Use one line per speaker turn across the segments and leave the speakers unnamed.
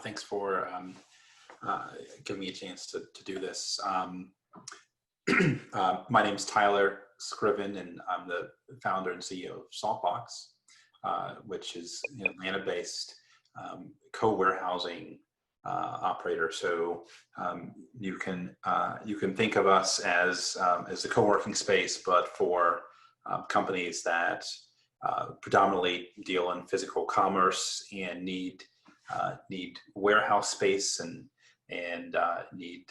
Thanks for giving me a chance to do this. My name is Tyler Scriven, and I'm the founder and CEO of Saltbox, which is an Atlanta-based co-warehousing operator. So you can think of us as a co-working space, but for companies that predominantly deal in physical commerce and need warehouse space and need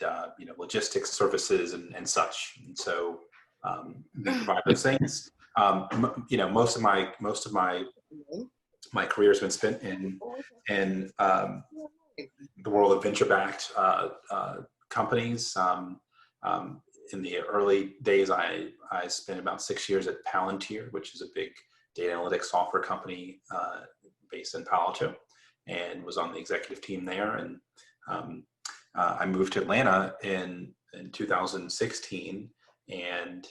logistics services and such. And so we provide those things. Most of my career has been spent in the world of venture-backed companies. In the early days, I spent about 6 years at Palantir, which is a big data analytics software company based in Palo Alto, and was on the executive team there. And I moved to Atlanta in 2016, and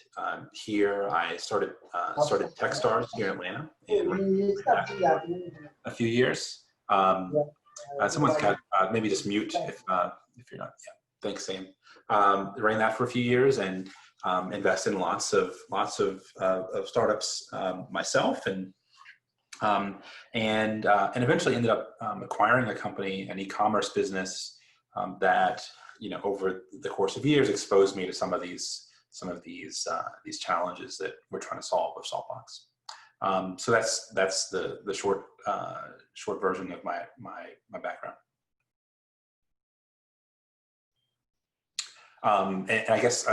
here I started Techstars here in Atlanta, and a few years. Someone's got maybe just mute if you're not. Yeah, thanks, Sam. Ran that for a few years and invested in lots of startups myself, and eventually ended up acquiring a company, an e-commerce business that over the course of years exposed me to some of these challenges that we're trying to solve with Saltbox. So that's the short version of my background. And I guess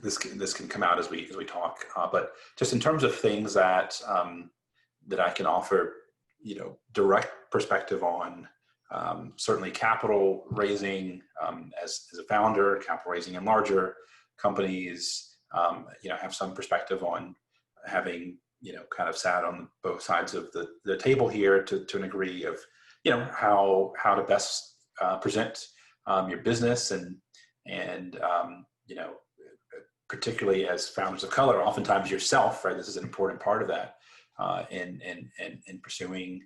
this can come out as we talk, but just in terms of things that I can offer, direct perspective on, certainly capital raising as a founder, capital raising in larger companies. Have some perspective on having kind of sat on both sides of the table here to an degree of how to best present your business and particularly as founders of color, oftentimes yourself, right? This is an important part of that in pursuing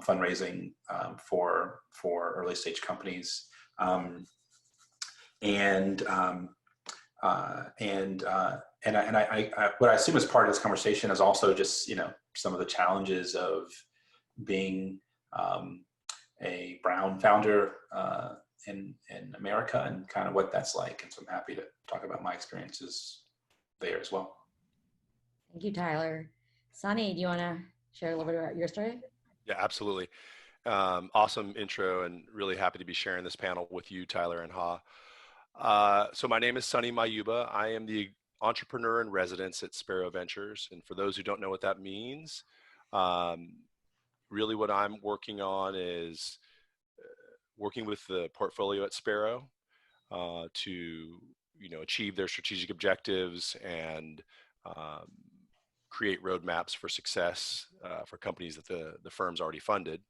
fundraising for early stage companies, and what I assume as part of this conversation is also just some of the challenges of being a brown founder in America and kind of what that's like. And so I'm happy to talk about my experiences there as well.
Thank you, Tyler. Sonny, do you want to share a little bit about your story?
Yeah, absolutely. Awesome intro, and really happy to be sharing this panel with you, Tyler and Ha. So my name is Sonny Mayugba. I am the entrepreneur in residence at Spero Ventures. And for those who don't know what that means, really what I'm working on is working with the portfolio at Spero to achieve their strategic objectives and create roadmaps for success for companies that the firm's already funded.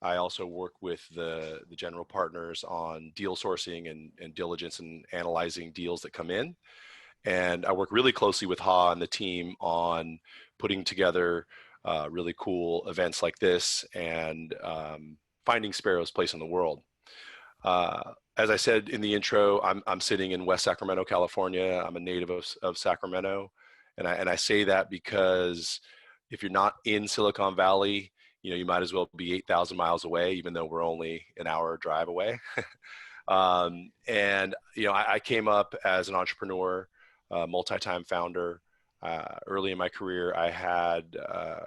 I also work with the general partners on deal sourcing and diligence and analyzing deals that come in. And I work really closely with Ha and the team on putting together really cool events like this and finding Spero's place in the world. As I said in the intro, I'm sitting in West Sacramento, California. I'm a native of Sacramento. And I say that because if you're not in Silicon Valley, you might as well be 8,000 miles away, even though we're only an hour drive away. And I came up as an entrepreneur, multi-time founder. Early in my career, I had,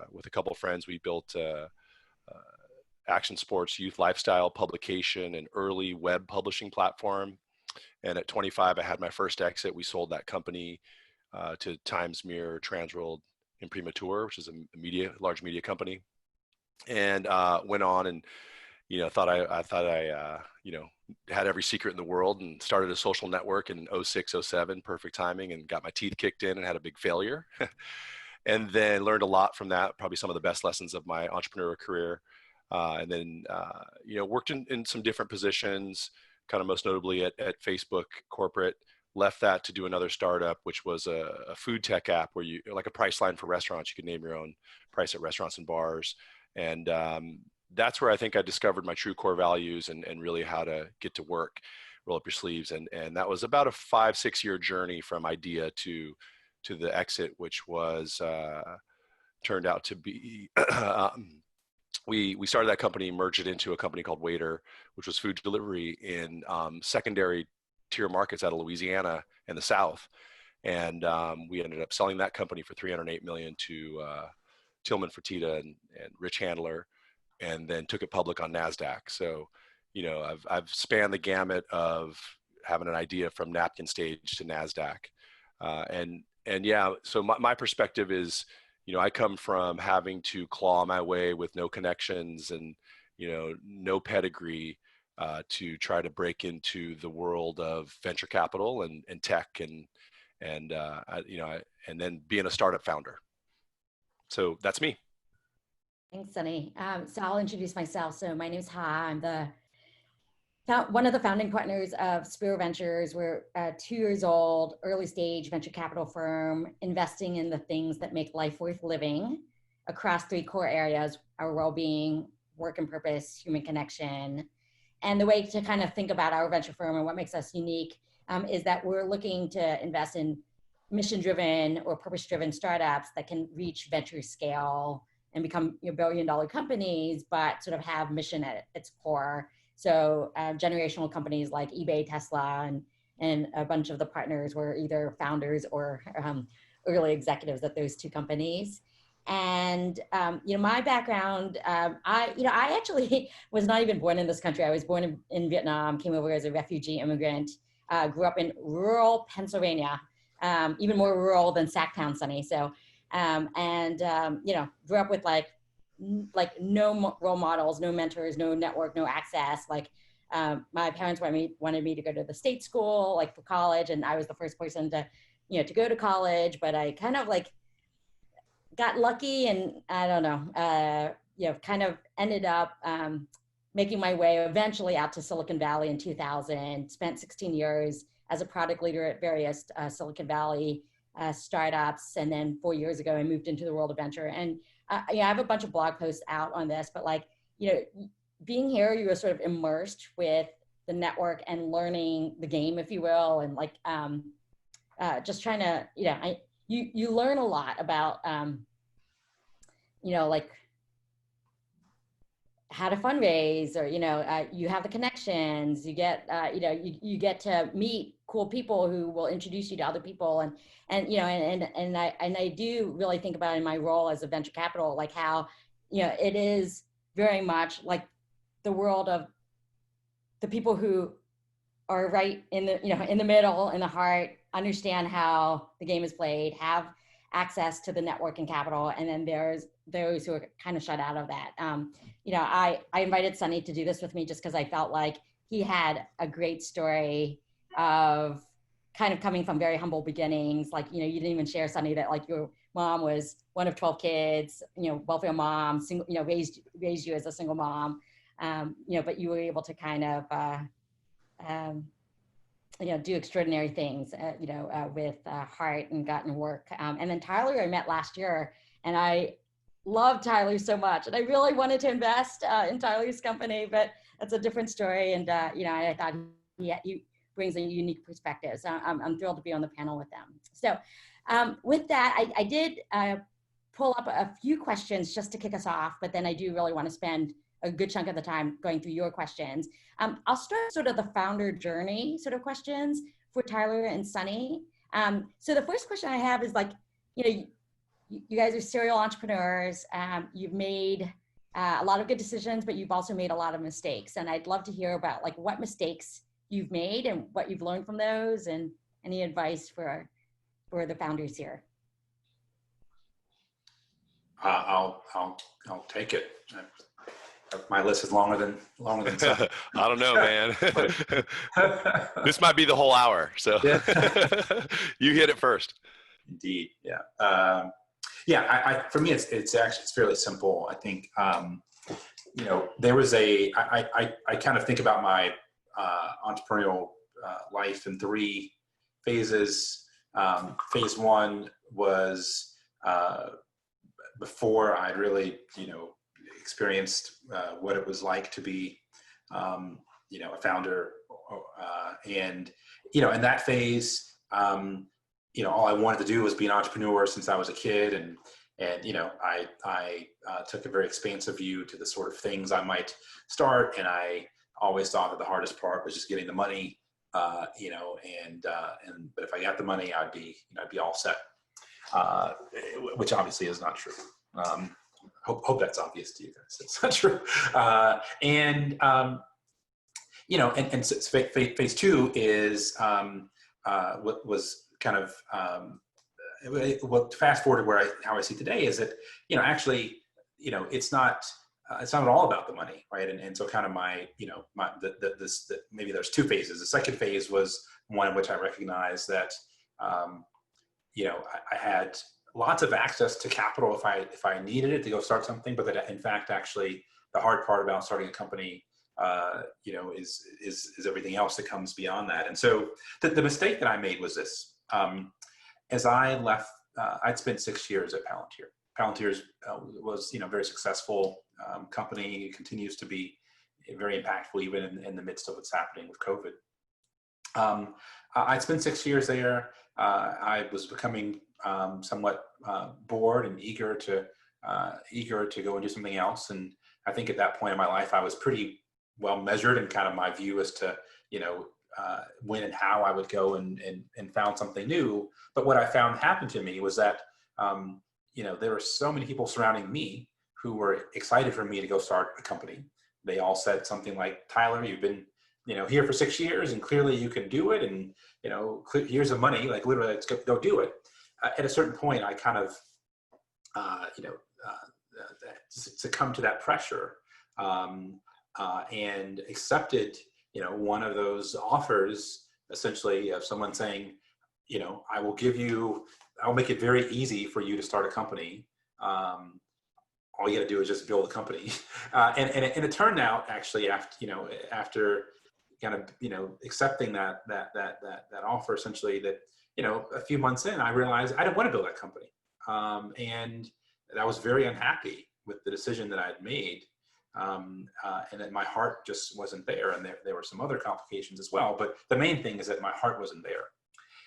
with a couple of friends, we built action sports youth lifestyle publication and early web publishing platform. And at 25, I had my first exit. We sold that company to Times Mirror, Transworld, Imprimatur, which is a large media company, and went on and thought I had every secret in the world and started a social network in 06, 07, perfect timing, and got my teeth kicked in and had a big failure. And then learned a lot from that, probably some of the best lessons of my entrepreneurial career. And then, worked in some different positions, kind of most notably at Facebook corporate. Left that to do another startup, which was a food tech app where like a price line for restaurants. You could name your own price at restaurants and bars. And that's where I think I discovered my true core values and really how to get to work, roll up your sleeves. And that was about a 5-6 year journey from idea to the exit, which was, turned out to be, we started that company, merged it into a company called Waitr, which was food delivery in secondary tier markets out of Louisiana and the South. And we ended up selling that company for $308 million to Tillman Fertitta and Rich Handler, and then took it public on NASDAQ. So, you know, I've spanned the gamut of having an idea from napkin stage to NASDAQ. And yeah, so my perspective is, you know, I come from having to claw my way with no connections and, you know, no pedigree to try to break into the world of venture capital and tech and you know, and then being a startup founder. So that's me.
Thanks, Sonny. So I'll introduce myself. So my name is Ha. I'm one of the founding partners of Spero Ventures. We're 2 years old, early stage venture capital firm, investing in the things that make life worth living across 3 core areas: our well-being, work and purpose, human connection. And the way to kind of think about our venture firm and what makes us unique is that we're looking to invest in mission-driven or purpose-driven startups that can reach venture scale and become billion-dollar companies, but sort of have mission at its core. So generational companies like eBay, Tesla, and a bunch of the partners were either founders or early executives at those 2 companies. And you know, my background, I actually was not even born in this country. I was born in Vietnam, came over as a refugee immigrant, grew up in rural Pennsylvania, even more rural than Sacktown, Sonny. So, you know, grew up with like no role models, no mentors, no network, no access. Like my parents wanted me to go to the state school, like for college. And I was the first person to, you know, to go to college, but I kind of like got lucky and I don't know, you know, kind of ended up making my way eventually out to Silicon Valley in 2000, spent 16 years as a product leader at various Silicon Valley startups. And then 4 years ago, I moved into the world of venture. And yeah, I have a bunch of blog posts out on this, but like, you know, being here, you were sort of immersed with the network and learning the game, if you will. And like, just trying to, you know, you learn a lot about, you know, like how to fundraise, or, you know, you have the connections, you get, you know, you get to meet cool people who will introduce you to other people. And, you know, and I do really think about in my role as a venture capital, like how, you know, it is very much like the world of the people who are right in the, you know, in the middle, in the heart, understand how the game is played, have access to the network and capital. And then there's those who are kind of shut out of that. You know, I invited Sonny to do this with me just because I felt like he had a great story of kind of coming from very humble beginnings. Like, you know, you didn't even share, Sonny, that like your mom was one of 12 kids, you know, welfare mom, single, you know, raised you as a single mom, you know, but you were able to kind of, you know, do extraordinary things, you know, with heart and gut and work. And then Tyler, I met last year, and I love Tyler so much. And I really wanted to invest in Tyler's company, but that's a different story. And, you know, I thought he brings a unique perspective. So I'm thrilled to be on the panel with them. So with that, I did pull up a few questions just to kick us off, but then I do really want to spend a good chunk of the time going through your questions. I'll start sort of the founder journey sort of questions for Tyler and Sonny. So the first question I have is like, you know, you guys are serial entrepreneurs. You've made a lot of good decisions, but you've also made a lot of mistakes. And I'd love to hear about like what mistakes you've made and what you've learned from those, and any advice for the founders here.
I'll take it. My list is longer than some.
I don't know, man. This might be the whole hour. So
Yeah.
You hit it first.
Indeed. Yeah. Yeah. For me, it's fairly simple. I think, you know, there was I kind of think about my entrepreneurial life in 3 phases. Phase 1 was before I'd really, you know, experienced what it was like to be, a founder, and in that phase, all I wanted to do was be an entrepreneur since I was a kid, and I took a very expansive view to the sort of things I might start, and I always thought that the hardest part was just getting the money, but if I got the money, I'd be all set, which obviously is not true. Hope that's obvious to you guys. It's not true. So phase two is what was kind of what fast forward to how I see today is that actually it's not all about the money, right? And so kind of maybe there's two phases. The second phase was one in which I recognized that I had lots of access to capital if I needed it to go start something, but that in fact actually the hard part about starting a company is everything else that comes beyond that. And so the mistake that I made was this. As I left, I'd spent 6 years at Palantir. Palantir was a very successful company. It continues to be very impactful even in the midst of what's happening with COVID. I'd spent 6 years there. I was becoming somewhat bored and eager to go and do something else. And I think at that point in my life, I was pretty well measured in kind of my view as to when and how I would go and found something new. But what I found happened to me was that there were so many people surrounding me who were excited for me to go start a company. They all said something like, "Tyler, you've been here for 6 years, and clearly you can do it. And here's the money. Like literally, let's go do it." At a certain point, I kind of succumbed to that pressure and accepted one of those offers, essentially, of someone saying, I'll make it very easy for you to start a company. All you got to do is just build a company. And it turned out actually after kind of, accepting that offer, essentially, that, a few months in, I realized I didn't want to build that company. And I was very unhappy with the decision that I had made. And that my heart just wasn't there. And there were some other complications as well. But the main thing is that my heart wasn't there.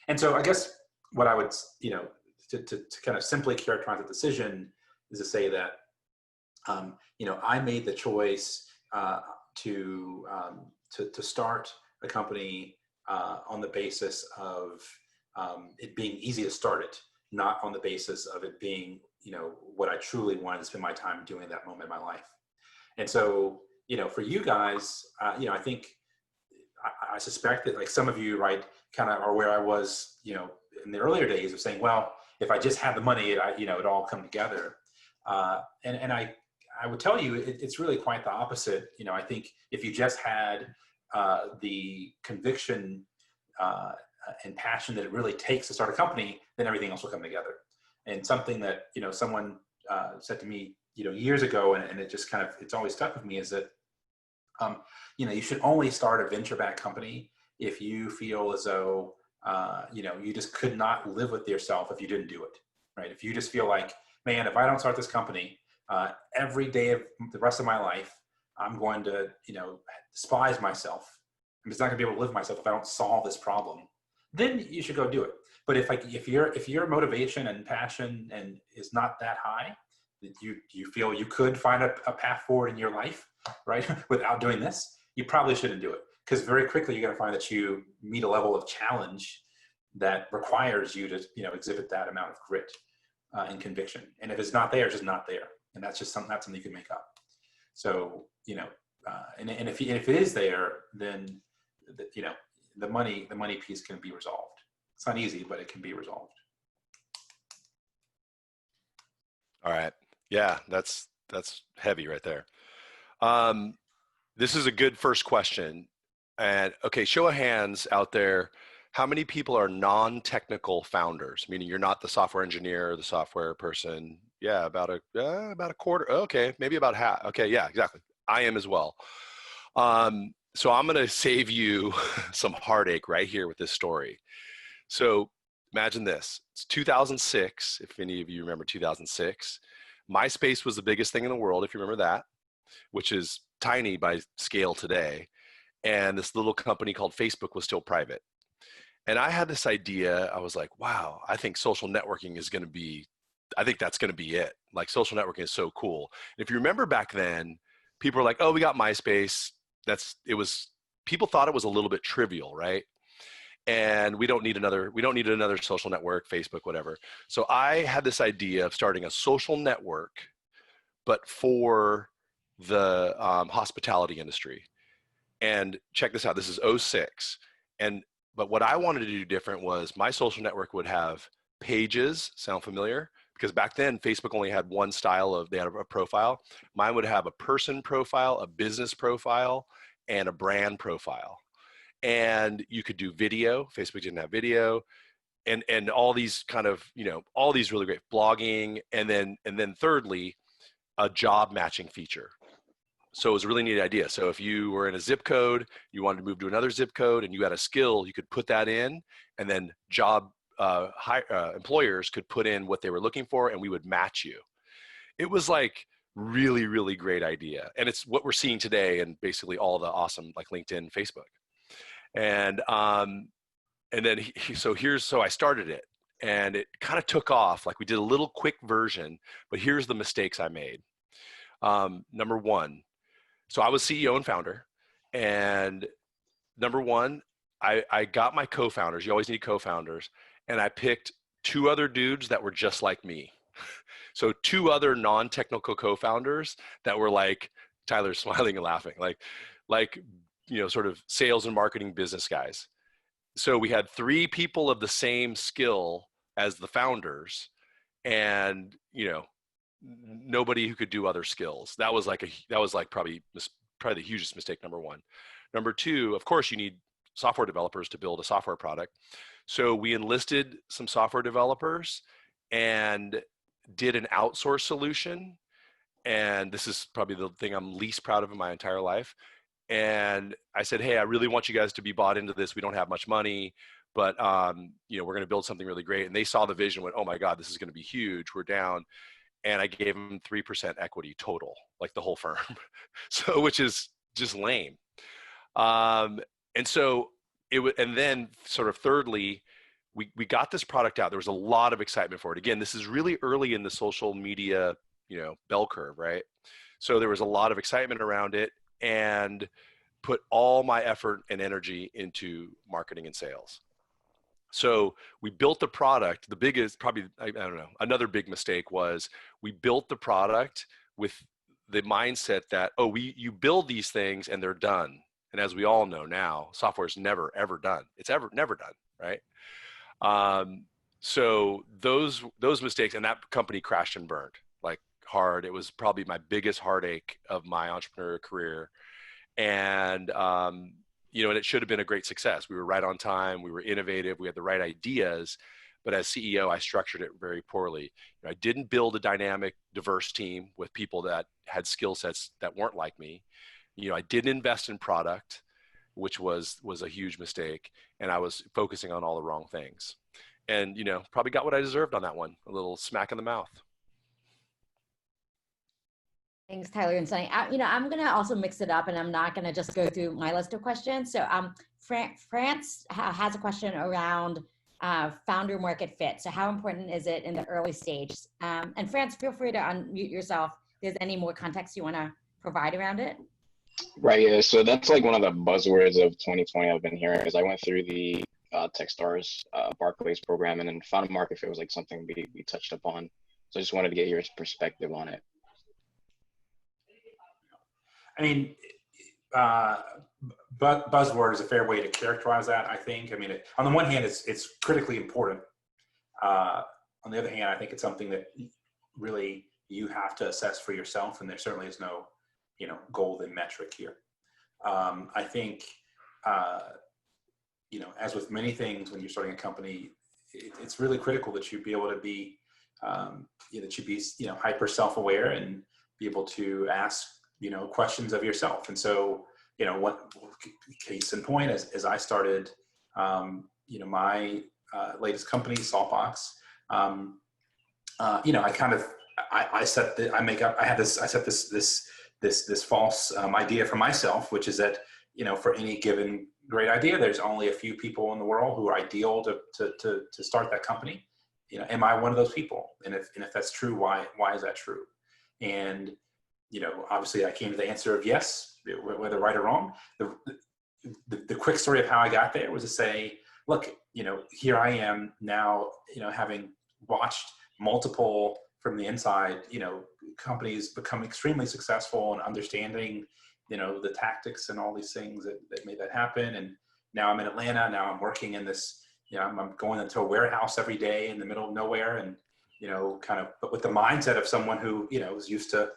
And so I guess what I would, to kind of simply characterize the decision is to say that, I made the choice to start a company on the basis of it being easy to start it, not on the basis of it being, what I truly wanted to spend my time doing at that moment in my life. And so, for you guys, I think, I suspect that like some of you, right, kind of are where I was, in the earlier days of saying, well, if I just had the money, it'd all come together. And I would tell you, it's really quite the opposite. I think if you just had the conviction and passion that it really takes to start a company, then everything else will come together. And something that, someone said to me, years ago, and it just kind of, it's always stuck with me, is that, you should only start a venture-backed company if you feel as though, you just could not live with yourself if you didn't do it, right? If you just feel like, man, if I don't start this company, every day of the rest of my life, I'm going to, despise myself. I'm just not gonna be able to live myself if I don't solve this problem. Then you should go do it. But if your motivation and passion and is not that high, you feel you could find a path forward in your life, right, without doing this, you probably shouldn't do it, because very quickly you're going to find that you meet a level of challenge that requires you to exhibit that amount of grit and conviction. And if it's not there, it's just not there, and that's something you can make up. So and if it is there, then the money piece can be resolved. It's not easy, but it can be resolved.
All right. Yeah, that's heavy right there. This is a good first question. And okay, show of hands out there. How many people are non-technical founders? Meaning you're not the software engineer, the software person. Yeah, about a quarter. Okay, maybe about half. Okay, yeah, exactly. I am as well. So I'm going to save you some heartache right here with this story. So imagine this. It's 2006, if any of you remember 2006. MySpace was the biggest thing in the world, if you remember that, which is tiny by scale today. And this little company called Facebook was still private. And I had this idea. I was like, wow, I think social networking is going to be, I think that's going to be it. Like social networking is so cool. And if you remember back then, people were like, oh, we got MySpace. People thought it was a little bit trivial, right? And we don't need another social network, Facebook, whatever. So I had this idea of starting a social network, but for the hospitality industry. And check this out, this is '06. But what I wanted to do different was my social network would have pages. Sound familiar? Because back then Facebook only had one style they had a profile. Mine would have a person profile, a business profile, and a brand profile. And you could do video. Facebook didn't have video. And all these kind of, all these really great blogging. And then thirdly, a job matching feature. So it was a really neat idea. So if you were in a zip code, you wanted to move to another zip code, and you had a skill, you could put that in, and then employers could put in what they were looking for, and we would match you. It was like really, really great idea. And it's what we're seeing today in basically all the awesome like LinkedIn, Facebook. And then so I started it, and it kind of took off. Like we did a little quick version, but here's the mistakes I made. Number one, so I was CEO and founder, and number one, I got my co-founders. You always need co-founders. And I picked two other dudes that were just like me. So two other non-technical co-founders that were like, Tyler's smiling and laughing, like, sort of sales and marketing business guys. So we had three people of the same skill as the founders, and, nobody who could do other skills. That was probably the hugest mistake, number one. Number two, of course, you need software developers to build a software product. So we enlisted some software developers and did an outsource solution. And this is probably the thing I'm least proud of in my entire life. And I said, hey, I really want you guys to be bought into this. We don't have much money, but we're going to build something really great. And they saw the vision, went, oh my God, this is going to be huge. We're down. And I gave them 3% equity total, like the whole firm. So, which is just lame. And so and then sort of thirdly, we got this product out. There was a lot of excitement for it. Again, this is really early in the social media, bell curve, right? So there was a lot of excitement around it, and put all my effort and energy into marketing and sales. So we built the product. The biggest, probably, I don't know, another big mistake was we built the product with the mindset that, you build these things and they're done. And as we all know now, software is never, ever done. It's never done, right? So those mistakes, and that company crashed and burned like hard. It was probably my biggest heartache of my entrepreneurial career. And, and it should have been a great success. We were right on time. We were innovative. We had the right ideas. But as CEO, I structured it very poorly. I didn't build a dynamic, diverse team with people that had skill sets that weren't like me. I didn't invest in product, which was a huge mistake. And I was focusing on all the wrong things. And, probably got what I deserved on that one, a little smack in the mouth.
Thanks, Tyler and Sonny. I'm going to also mix it up, and I'm not going to just go through my list of questions. So France has a question around founder market fit. So how important is it in the early stage? And France, feel free to unmute yourself if there's any more context you want to provide around it.
Right, yeah. So that's like one of the buzzwords of 2020 I've been hearing, is I went through the Techstars Barclays program, and then founder market fit was like something we touched upon. So I just wanted to get your perspective on it.
I mean, buzzword is a fair way to characterize that, I think. I mean, on the one hand, it's critically important. On the other hand, I think it's something that really you have to assess for yourself, and there certainly is no, golden metric here. I think, as with many things when you're starting a company, it's really critical that you be able to be, that you be, hyper self-aware and be able to ask, questions of yourself. And so, what case in point, as I started, my latest company, Saltbox, I kind of I set this false idea for myself, which is that, for any given great idea, there's only a few people in the world who are ideal to start that company. Am I one of those people? And if that's true, why is that true? And, obviously I came to the answer of yes, whether right or wrong. The quick story of how I got there was to say, look, here I am now, having watched multiple from the inside, companies become extremely successful and understanding, the tactics and all these things that made that happen. And now I'm in Atlanta. Now I'm working in this, I'm going into a warehouse every day in the middle of nowhere, and, but with the mindset of someone who, is used to,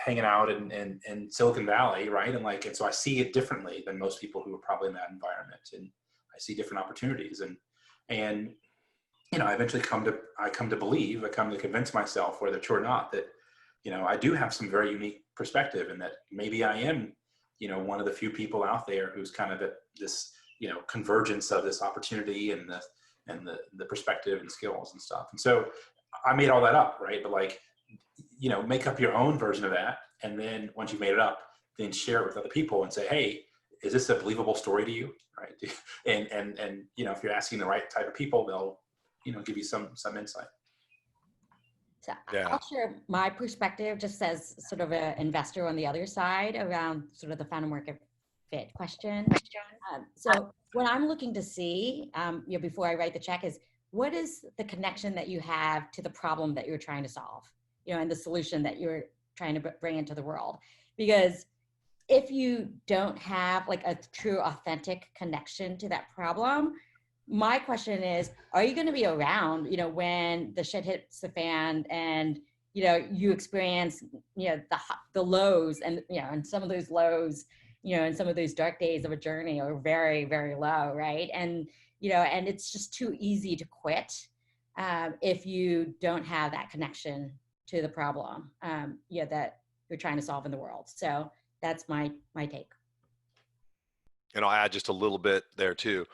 hanging out in Silicon Valley, right? And so I see it differently than most people who are probably in that environment, and I see different opportunities, and I eventually come to convince myself, whether true or not, that, I do have some very unique perspective, and that maybe I am, one of the few people out there who's kind of at this, convergence of this opportunity and the perspective and skills and stuff. And so I made all that up, right? But make up your own version of that. And then once you've made it up, then share it with other people and say, hey, is this a believable story to you? Right. And if you're asking the right type of people, they'll, give you some insight.
So
Yeah.
I'll share my perspective just as sort of an investor on the other side around sort of the founder market fit question. So what I'm looking to see, before I write the check, is what is the connection that you have to the problem that you're trying to solve, and the solution that you're trying to bring into the world. Because if you don't have like a true authentic connection to that problem, my question is, are you going to be around, when the shit hits the fan and, you experience, the lows and, and some of those lows, and some of those dark days of a journey are very, very low. Right. And, and it's just too easy to quit if you don't have that connection to the problem, that you're trying to solve in the world. So that's my take.
And I'll add just a little bit there too.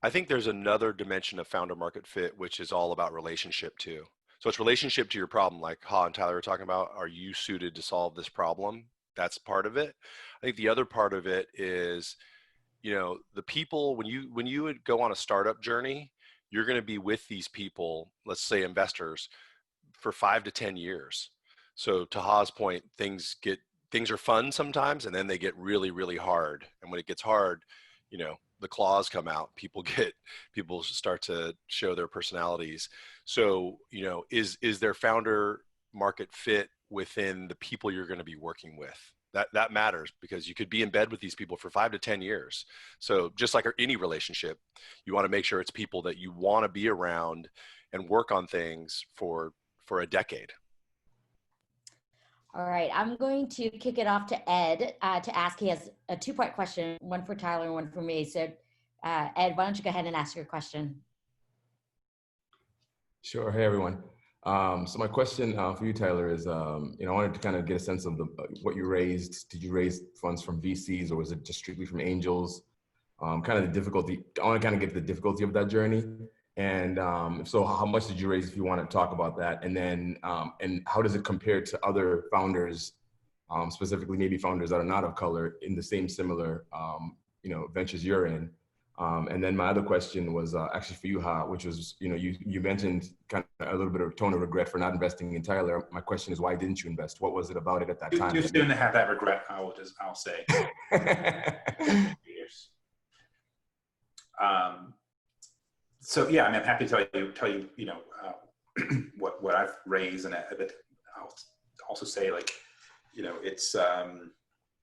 I think there's another dimension of founder market fit, which is all about relationship too. So it's relationship to your problem, like Ha and Tyler were talking about. Are you suited to solve this problem? That's part of it. I think the other part of it is, the people, when you would go on a startup journey, you're going to be with these people, let's say investors, for 5 to 10 years. So to Ha's point, things are fun sometimes, and then they get really, really hard. And when it gets hard, the claws come out. People start to show their personalities. So, is their founder market fit within the people you're going to be working with? That matters, because you could be in bed with these people for 5 to 10 years. So just like any relationship, you want to make sure it's people that you want to be around and work on things for a decade.
All right, I'm going to kick it off to Ed to ask. He has a 2-part question, one for Tyler and one for me. So Ed, why don't you go ahead and ask your question?
Sure. Hey, everyone. So my question for you, Tyler, is, I wanted to kind of get a sense of what you raised. Did you raise funds from VCs, or was it just strictly from angels? Kind of the difficulty. I want to kind of get the difficulty of that journey. And if so, how much did you raise, if you want to talk about that? And then, and how does it compare to other founders, specifically maybe founders that are not of color in the same similar, ventures you're in? And then my other question was actually for you, Ha, which was, you mentioned kind of a little bit of tone of regret for not investing in Tyler. My question is, why didn't you invest? What was it about it at that time?
Too soon to have that regret, I'll say. So yeah, I'm happy to tell you, what I've raised, and I'll also say,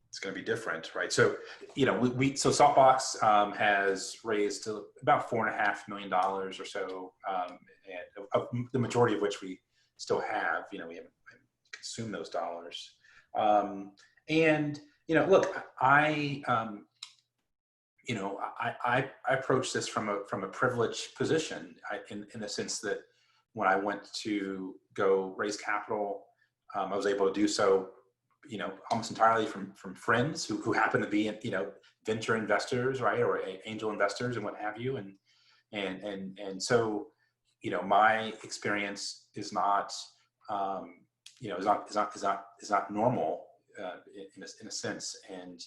it's going to be different, right? So, so Saltbox has raised about $4.5 million or so, and the majority of which we still have. We haven't consumed those dollars. And look, I approach this from a privileged position, in the sense that when I went to go raise capital, I was able to do so, almost entirely from friends who happen to be, venture investors, right, or angel investors and what have you, and so, my experience is not you know, is not normal in a sense, and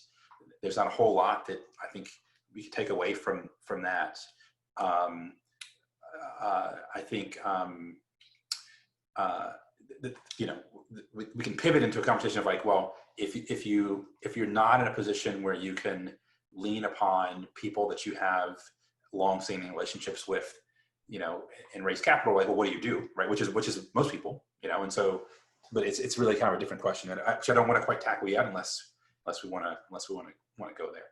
there's not a whole lot that I think we can take away from that. I think you know, we can pivot into a conversation of like, well, if you're not in a position where you can lean upon people that you have long-standing relationships with, you know, and raise capital, like, well, what do you do, right? Which is most people, you know, and so, but it's really kind of a different question, and I don't want to quite tackle yet unless we want to go there.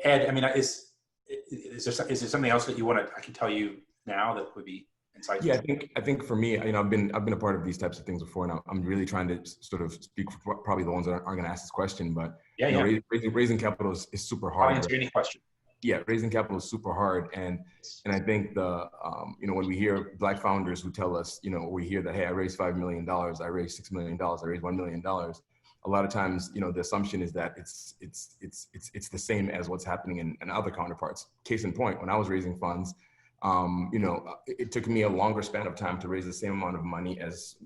Ed, I mean, is there something else that you want to? I can tell you now that would be insightful.
Yeah, I think for me, you know, I've been a part of these types of things before, and I'm really trying to sort of speak for probably the ones that aren't going to ask this question, but
yeah,
you know, raising capital is super hard.
Answer any question.
Yeah, raising capital is super hard, and I think you know, when we hear Black founders who tell us, you know, we hear that, hey, I raised $5 million, I raised $6 million, I raised $1 million. A lot of times, you know, the assumption is that it's the same as what's happening in other counterparts. Case in point, when I was raising funds, you know, it took me a longer span of time to raise the same amount of money as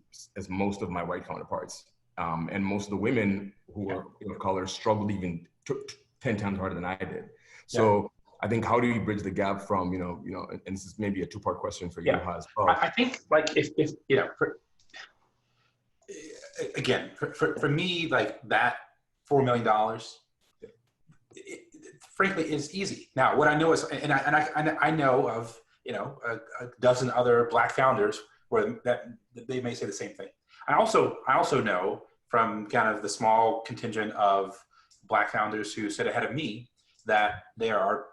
most of my white counterparts, and most of the women who were of color struggled even 10 times harder than I did. So I think, how do you bridge the gap from, you know, and this is maybe a two-part question for you, Ha, as well.
I think, like, if you know, again, for me, like, that $4 million, frankly, is easy. Now, what I know is, and I know of, you know, a dozen other Black founders where that they may say the same thing. I also know from kind of the small contingent of Black founders who sit ahead of me that there are,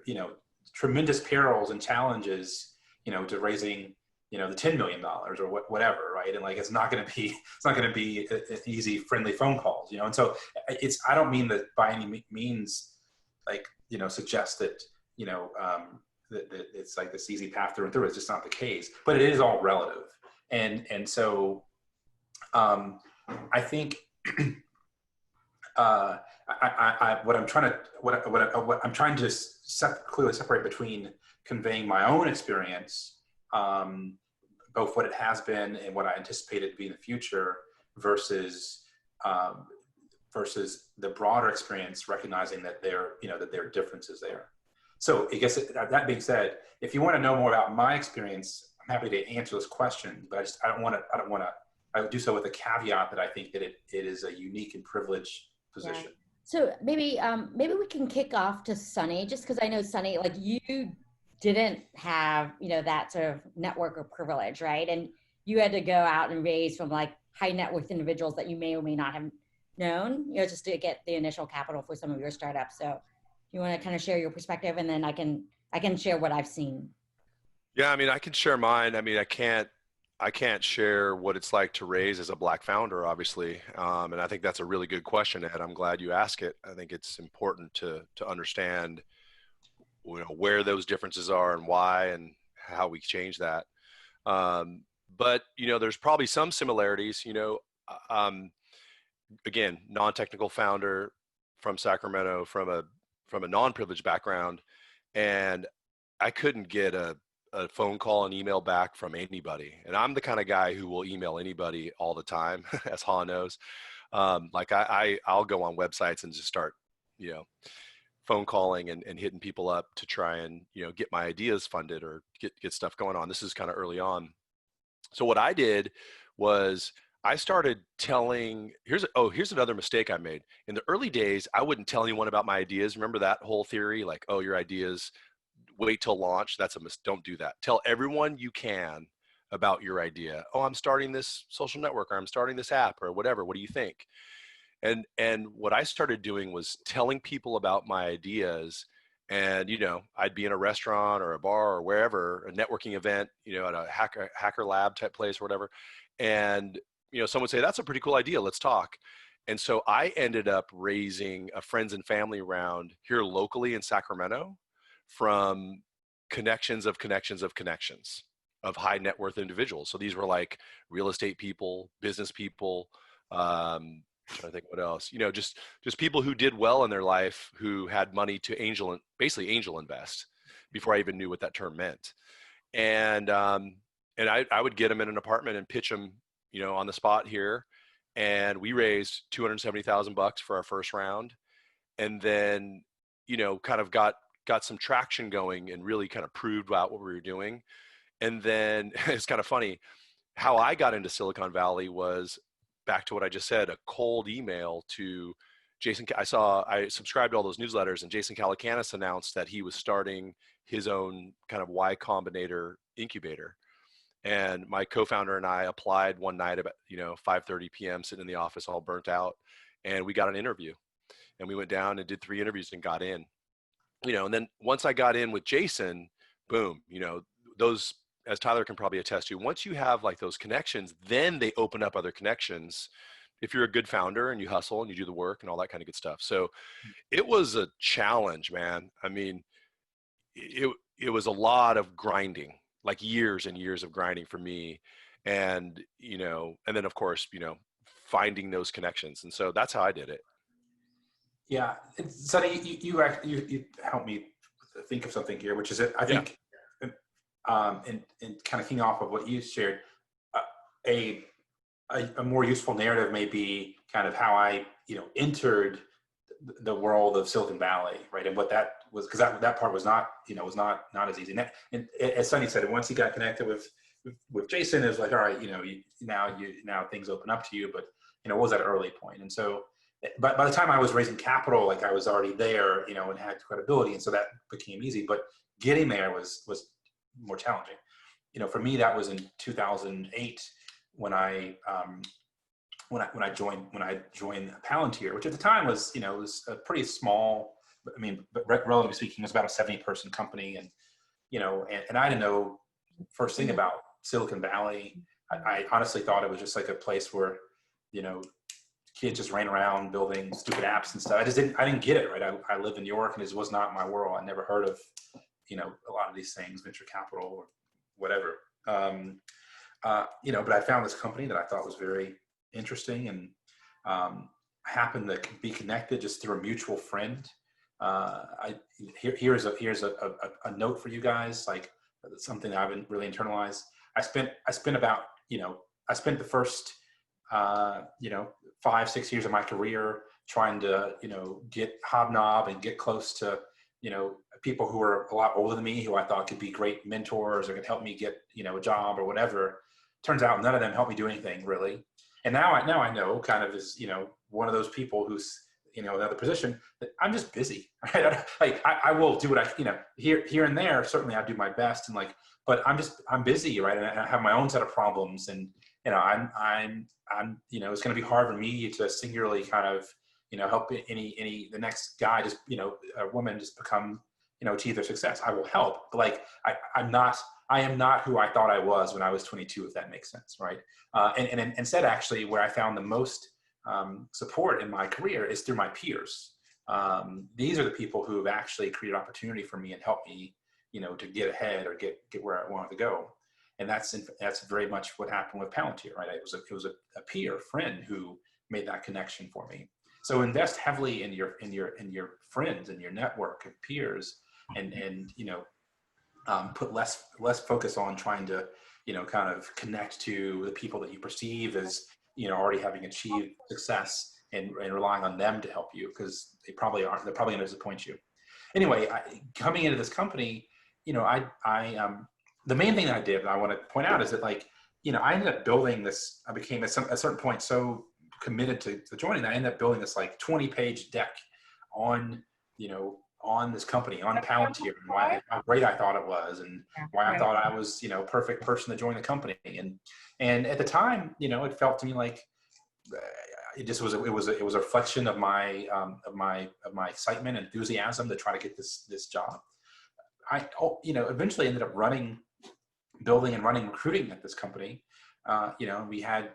you know, tremendous perils and challenges, you know, to raising, you know, the $10 million or whatever, right? And like, it's not going to be easy, friendly phone calls, you know? And so I don't mean that by any means, like, you know, suggest that, you know, that it's like this easy path through and through. It's just not the case, but it is all relative. And so I think, what I'm trying to clearly separate between conveying my own experience, both what it has been and what I anticipate it to be in the future, versus the broader experience, recognizing that there are differences there. So I guess that being said, if you want to know more about my experience, I'm happy to answer those questions, but I would do so with a caveat that I think that it is a unique and privileged position.
Yeah. So maybe we can kick off to Sonny, just because I know, Sonny, like, you didn't have, you know, that sort of network or privilege, right? And you had to go out and raise from like high net worth individuals that you may or may not have known, you know, just to get the initial capital for some of your startups. So you want to kind of share your perspective, and then I can share what I've seen.
Yeah, I mean, I can share mine. I mean, I can't share what it's like to raise as a Black founder, obviously. And I think that's a really good question, Ed. I'm glad you ask it. I think it's important to understand, you know, where those differences are and why and how we change that. But, you know, there's probably some similarities, you know, again, non-technical founder from Sacramento, from a non-privileged background. And I couldn't get a phone call and email back from anybody. And I'm the kind of guy who will email anybody all the time, as Ha knows. Like I'll go on websites and just start, you know, phone calling and hitting people up to try and, you know, get my ideas funded or get stuff going on. This is kind of early on. So what I did was I started telling, here's another mistake I made. In the early days, I wouldn't tell anyone about my ideas. Remember that whole theory? Like, oh, your ideas, wait till launch. Don't do that. Tell everyone you can about your idea. Oh, I'm starting this social network, or I'm starting this app, or whatever. What do you think? And what I started doing was telling people about my ideas. And, you know, I'd be in a restaurant or a bar or wherever, a networking event, you know, at a hacker lab type place or whatever. And, you know, someone would say, that's a pretty cool idea. Let's talk. And so I ended up raising a friends and family round here locally in Sacramento from connections of high net worth individuals. So these were like real estate people, business people, I'm trying to think what else, you know, just people who did well in their life, who had money to basically angel invest, before I even knew what that term meant. And I would get them in an apartment and pitch them on the spot here. And we raised $270,000 for our first round. And then, kind of got some traction going and really kind of proved out what we were doing. And then it's kind of funny how I got into Silicon Valley was back to what I just said, a cold email to Jason. I subscribed to all those newsletters, and Jason Calacanis announced that he was starting his own kind of Y Combinator incubator. And my co-founder and I applied one night about 5:30 p.m. sitting in the office all burnt out, and we got an interview. And we went down and did 3 interviews and got in. And then once I got in with Jason, boom, those, as Tyler can probably attest to, once you have like those connections, then they open up other connections if you're a good founder and you hustle and you do the work and all that kind of good stuff. So it was a challenge, man. I mean, it was a lot of grinding, like years and years of grinding for me. And, and then of course, finding those connections. And so that's how I did it.
Yeah. Sonny, you helped me think of something here, which is I think, and kind of keying off of what you shared, a more useful narrative may be kind of how I, entered the world of Silicon Valley, right? And what that was, because that part was not, was not as easy. And as Sonny said, once he got connected with Jason, it was like, all right, now things open up to you, but what was that early point? And so, but by the time I was raising capital, like I was already there, and had credibility, and so that became easy. But getting there was more challenging. For me, that was in 2008 when I joined Palantir, which at the time was was a pretty small. I mean, but relatively speaking, it was about a 70-person company, and and I didn't know first thing about Silicon Valley. I honestly thought it was just like a place where kids just ran around building stupid apps and stuff. I didn't get it, right? I live in New York, and it was not my world. I never heard of a lot of these things, venture capital or whatever. But I found this company that I thought was very interesting, and happened to be connected just through a mutual friend. Here's a note for you guys, like something that I've really internalized. I spent about I spent the first 5-6 years of my career trying to get hobnob and get close to people who were a lot older than me, who I thought could be great mentors or could help me get a job or whatever. Turns out none of them helped me do anything really. And now I know, kind of as one of those people who's another position, that I'm just busy. Right? Like I will do what I here and there. Certainly I do my best, and but I'm busy, right? And I have my own set of problems, and I'm it's going to be hard for me to singularly kind of help the next guy just a woman just become achieve their success. I will help, but I am not who I thought I was when I was 22, if that makes sense, right? And instead, actually, where I found the most support in my career is through my peers. These are the people who have actually created opportunity for me and helped me, to get ahead or get where I wanted to go. And that's very much what happened with Palantir, right? It was a peer friend who made that connection for me. So invest heavily in your friends and your network of peers, and put less focus on trying to kind of connect to the people that you perceive as already having achieved success, and relying on them to help you, because they're probably going to disappoint you. Anyway, coming into this company, the main thing that I did, that I want to point out, is that I ended up building this. I became at a certain point so committed to joining that I ended up building this 20-page deck on this company, on Palantir, and how great I thought it was, and why I thought I was perfect person to join the company. And at the time, it felt to me like it was a reflection of my excitement and enthusiasm to try to get this job. I eventually ended up building and running recruiting at this company. We had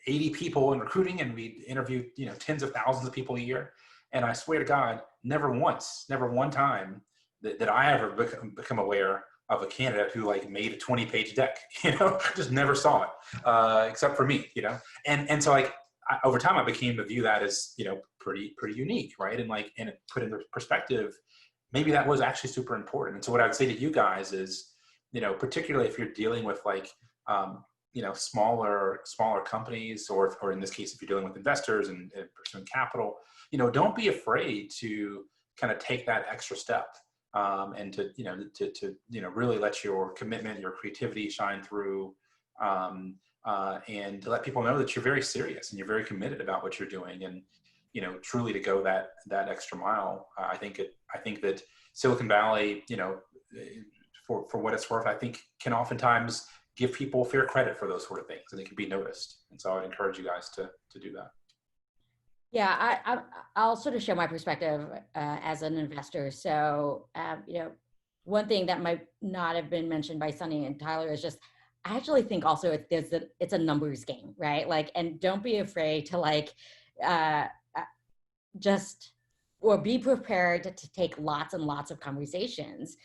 80 people in recruiting, and we interviewed tens of thousands of people a year. And I swear to God, never one time that I ever become aware of a candidate who made a 20-page deck. Just never saw it, except for me. And so over time I became to view that as pretty unique, right? And it put into perspective, maybe that was actually super important. And so what I would say to you guys is, particularly if you're dealing with smaller companies, or in this case, if you're dealing with investors and pursuing capital, don't be afraid to kind of take that extra step, and to really let your commitment, your creativity shine through, and to let people know that you're very serious and you're very committed about what you're doing, and truly to go that extra mile. I think that Silicon Valley, for what it's worth, I think can oftentimes give people fair credit for those sort of things, and they can be noticed. And so I would encourage you guys to do that.
Yeah, I'll sort of share my perspective as an investor. So, one thing that might not have been mentioned by Sonny and Tyler is just, I actually think also it's a numbers game, right? Like, and don't be afraid to or be prepared to take lots and lots of conversations.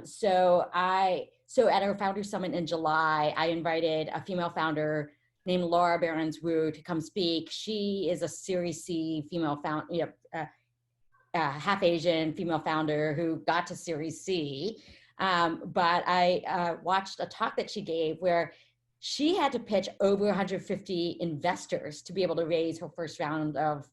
So at our founder summit in July, I invited a female founder named Laura Behrens-Wu to come speak. She is a Series C female half Asian female founder who got to Series C. But I watched a talk that she gave where she had to pitch over 150 investors to be able to raise her first round of,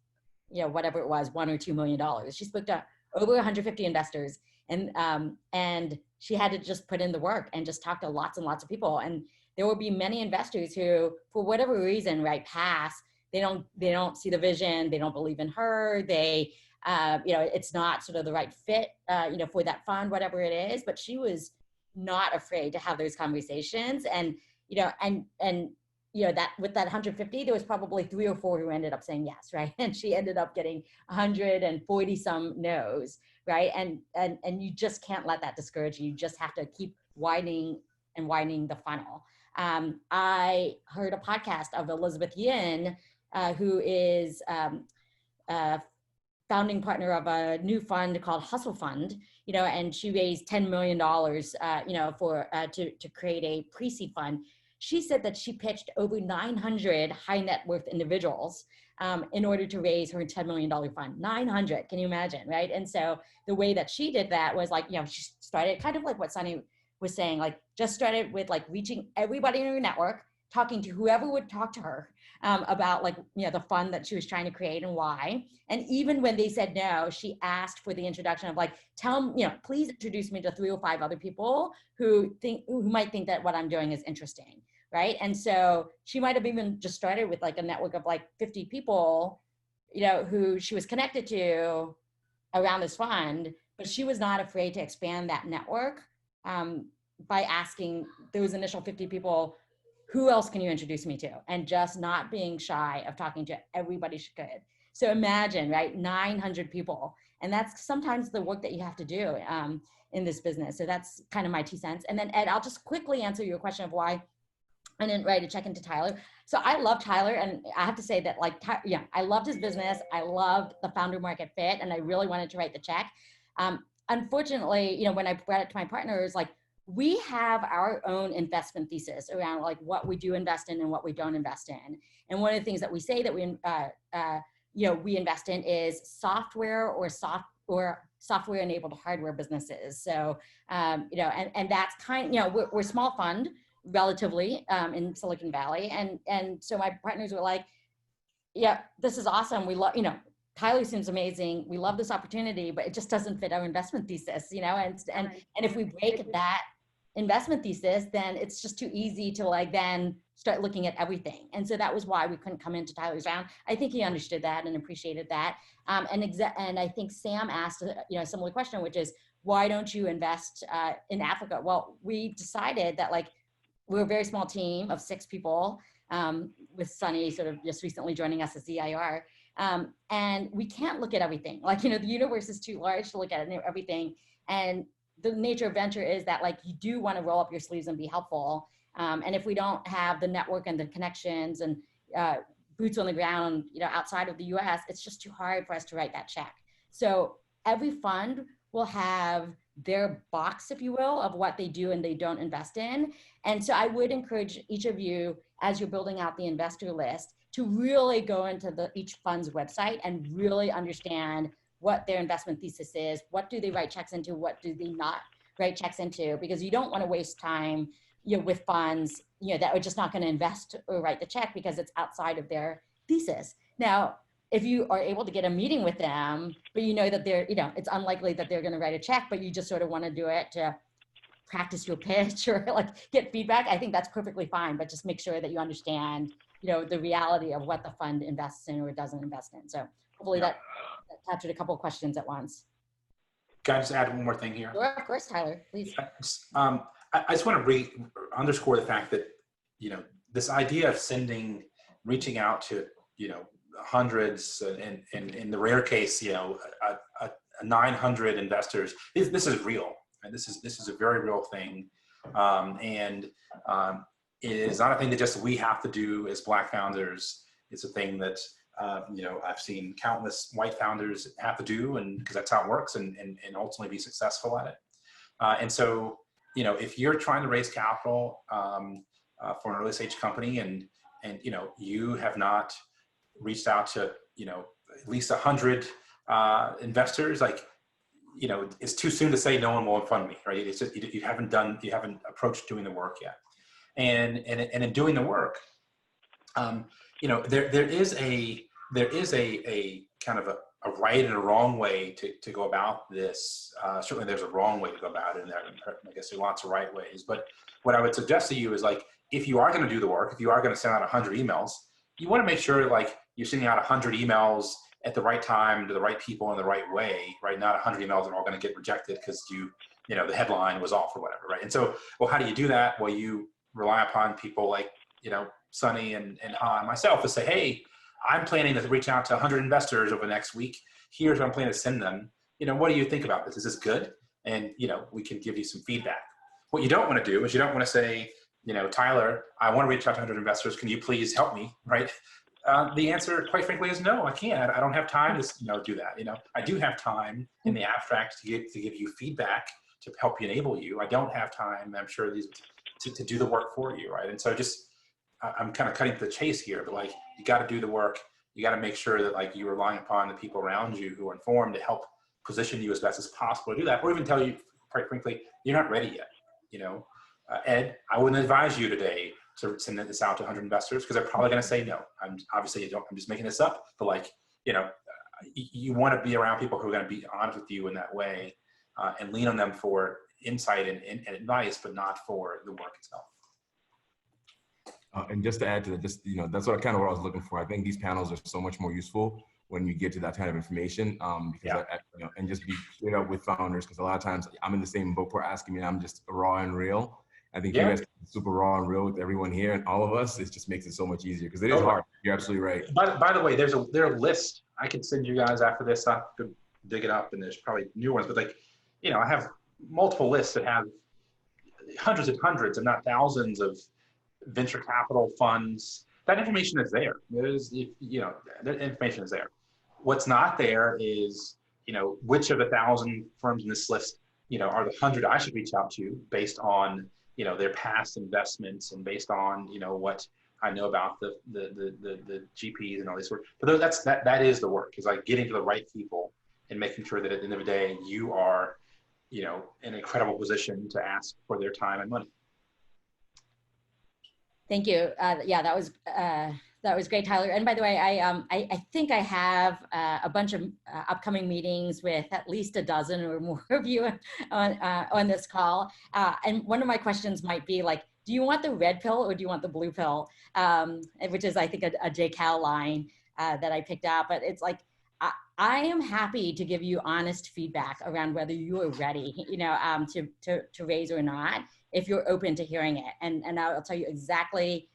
whatever it was, $1 or $2 million. She spoke to over 150 investors, and she had to just put in the work and just talk to lots and lots of people. And there will be many investors who, for whatever reason, pass. They don't see the vision. They don't believe in her. They, it's not sort of the right fit, for that fund, whatever it is. But she was not afraid to have those conversations, and that with that 150, there was probably 3 or 4 who ended up saying yes, right? And she ended up getting 140 some no's, right? And you just can't let that discourage you. You just have to keep widening the funnel. I heard a podcast of Elizabeth Yin, who is founding partner of a new fund called Hustle Fund, and she raised $10 million, to create a pre-seed fund. She said that she pitched over 900 high net worth individuals in order to raise her $10 million fund. 900, can you imagine, right? And so the way that she did that was she started kind of like what Sonny was saying, just started with reaching everybody in her network, talking to whoever would talk to her about the fund that she was trying to create and why. And even when they said no, she asked for the introduction of please introduce me to 3 or 5 other people who might think that what I'm doing is interesting, right? And so she might have even just started with a network of 50 people, who she was connected to around this fund, but she was not afraid to expand that network by asking those initial 50 people, who else can you introduce me to? And just not being shy of talking to everybody she could. So imagine, right, 900 people. And that's sometimes the work that you have to do in this business. So that's kind of my 2 cents. And then Ed, I'll just quickly answer your question of why I didn't write a check into Tyler. So I love Tyler, and I have to say that I loved his business. I loved the founder market fit, and I really wanted to write the check. Unfortunately, when I brought it to my partners, we have our own investment thesis around what we do invest in and what we don't invest in. And one of the things that we say that we invest in is software or software enabled hardware businesses. So, and that's we're a small fund relatively in Silicon Valley. And so my partners were like, yeah, this is awesome. We love, Tyler seems amazing. We love this opportunity, but it just doesn't fit our investment thesis, and if we break that investment thesis, then it's just too easy to then start looking at everything. And so that was why we couldn't come into Tyler's round. I think he understood that and appreciated that. And I think Sam asked a similar question, which is, why don't you invest in Africa? Well, we decided that we're a very small team of 6 people, with Sonny sort of just recently joining us as EIR. And we can't look at everything. The universe is too large to look at everything. And the nature of venture is that you do want to roll up your sleeves and be helpful. And if we don't have the network and the connections and boots on the ground, outside of the US, it's just too hard for us to write that check. So every fund will have their box, if you will, of what they do and they don't invest in. And so I would encourage each of you, as you're building out the investor list, to really go into each fund's website and really understand what their investment thesis is, what do they write checks into, what do they not write checks into, because you don't want to waste time with funds, that are just not going to invest or write the check because it's outside of their thesis. Now, if you are able to get a meeting with them, but that they're, it's unlikely that they're going to write a check, but you just sort of want to do it to practice your pitch or get feedback, I think that's perfectly fine. But just make sure that you understand, the reality of what the fund invests in or doesn't invest in. So hopefully that captured a couple of questions at once.
Can I just add one more thing here?
Sure, of course, Tyler, please.
I just want to underscore the fact that, this idea of reaching out to, hundreds and in the rare case, 900 investors, this is real. And this is a very real thing. It is not a thing that just we have to do as Black founders. It's a thing that, I've seen countless white founders have to do, and because that's how it works, and ultimately be successful at it. And so, if you're trying to raise capital for an early stage company, and you have not reached out to at least 100 investors, it's too soon to say no one will fund me, right? It's just, you haven't approached doing the work yet, and in doing the work, there is a kind of a right and a wrong way to go about this. Certainly there's a wrong way to go about it, and I guess there are lots of right ways. But what I would suggest to you is, if you are going to do the work, if you are going to send out 100 emails, you want to make sure you're sending out 100 emails at the right time to the right people in the right way, right? Not 100 emails are all going to get rejected because the headline was off or whatever, right? And so, well, how do you do that? Well, you rely upon people like, Sonny and myself to say, hey, I'm planning to reach out to 100 investors over the next week. Here's what I'm planning to send them. What do you think about this? Is this good? And, we can give you some feedback. What you don't want to do is you don't want to say, Tyler, I want to reach out to 100 investors. Can you please help me, right? The answer, quite frankly, is no, I can't. I don't have time to do that. I do have time in the abstract to give you feedback to help you enable you. I don't have time, I'm sure, to do the work for you, right? And so I'm kind of cutting to the chase here, but you got to do the work. You got to make sure that you're relying upon the people around you who are informed to help position you as best as possible to do that, or even tell you, quite frankly, you're not ready yet. Ed, I wouldn't advise you today to send this out to 100 investors because they're probably going to say no. I'm just making this up, but you want to be around people who are going to be honest with you in that way, and lean on them for insight and advice, but not for the work itself.
And just to add to that, that's what I was looking for. I think these panels are so much more useful when you get to that kind of information, because and just be straight up with founders, because a lot of times I'm in the same boat for asking me, I'm just raw and real. I think you guys are super raw and real with everyone here, and all of us. It just makes it so much easier because it is hard. You're absolutely right.
By the way, there are lists I can send you guys after this. I could dig it up, and there's probably new ones, but I have multiple lists that have hundreds and hundreds, and not thousands, of venture capital funds. That information is there. That information is there. What's not there is, which of the 1,000 firms in this list, are the 100 I should reach out to based on, their past investments and based on, what I know about the GPs and all this work. But that is the work, is getting to the right people and making sure that at the end of the day, you are, in an incredible position to ask for their time and money.
Thank you. That was great, Tyler. And by the way, I think I have a bunch of upcoming meetings with at least a dozen or more of you on this call. And one of my questions might be do you want the red pill or do you want the blue pill? Which is, I think, a JCal line that I picked out. But it's I am happy to give you honest feedback around whether you are ready, to raise or not, if you're open to hearing it. And I'll tell you exactly,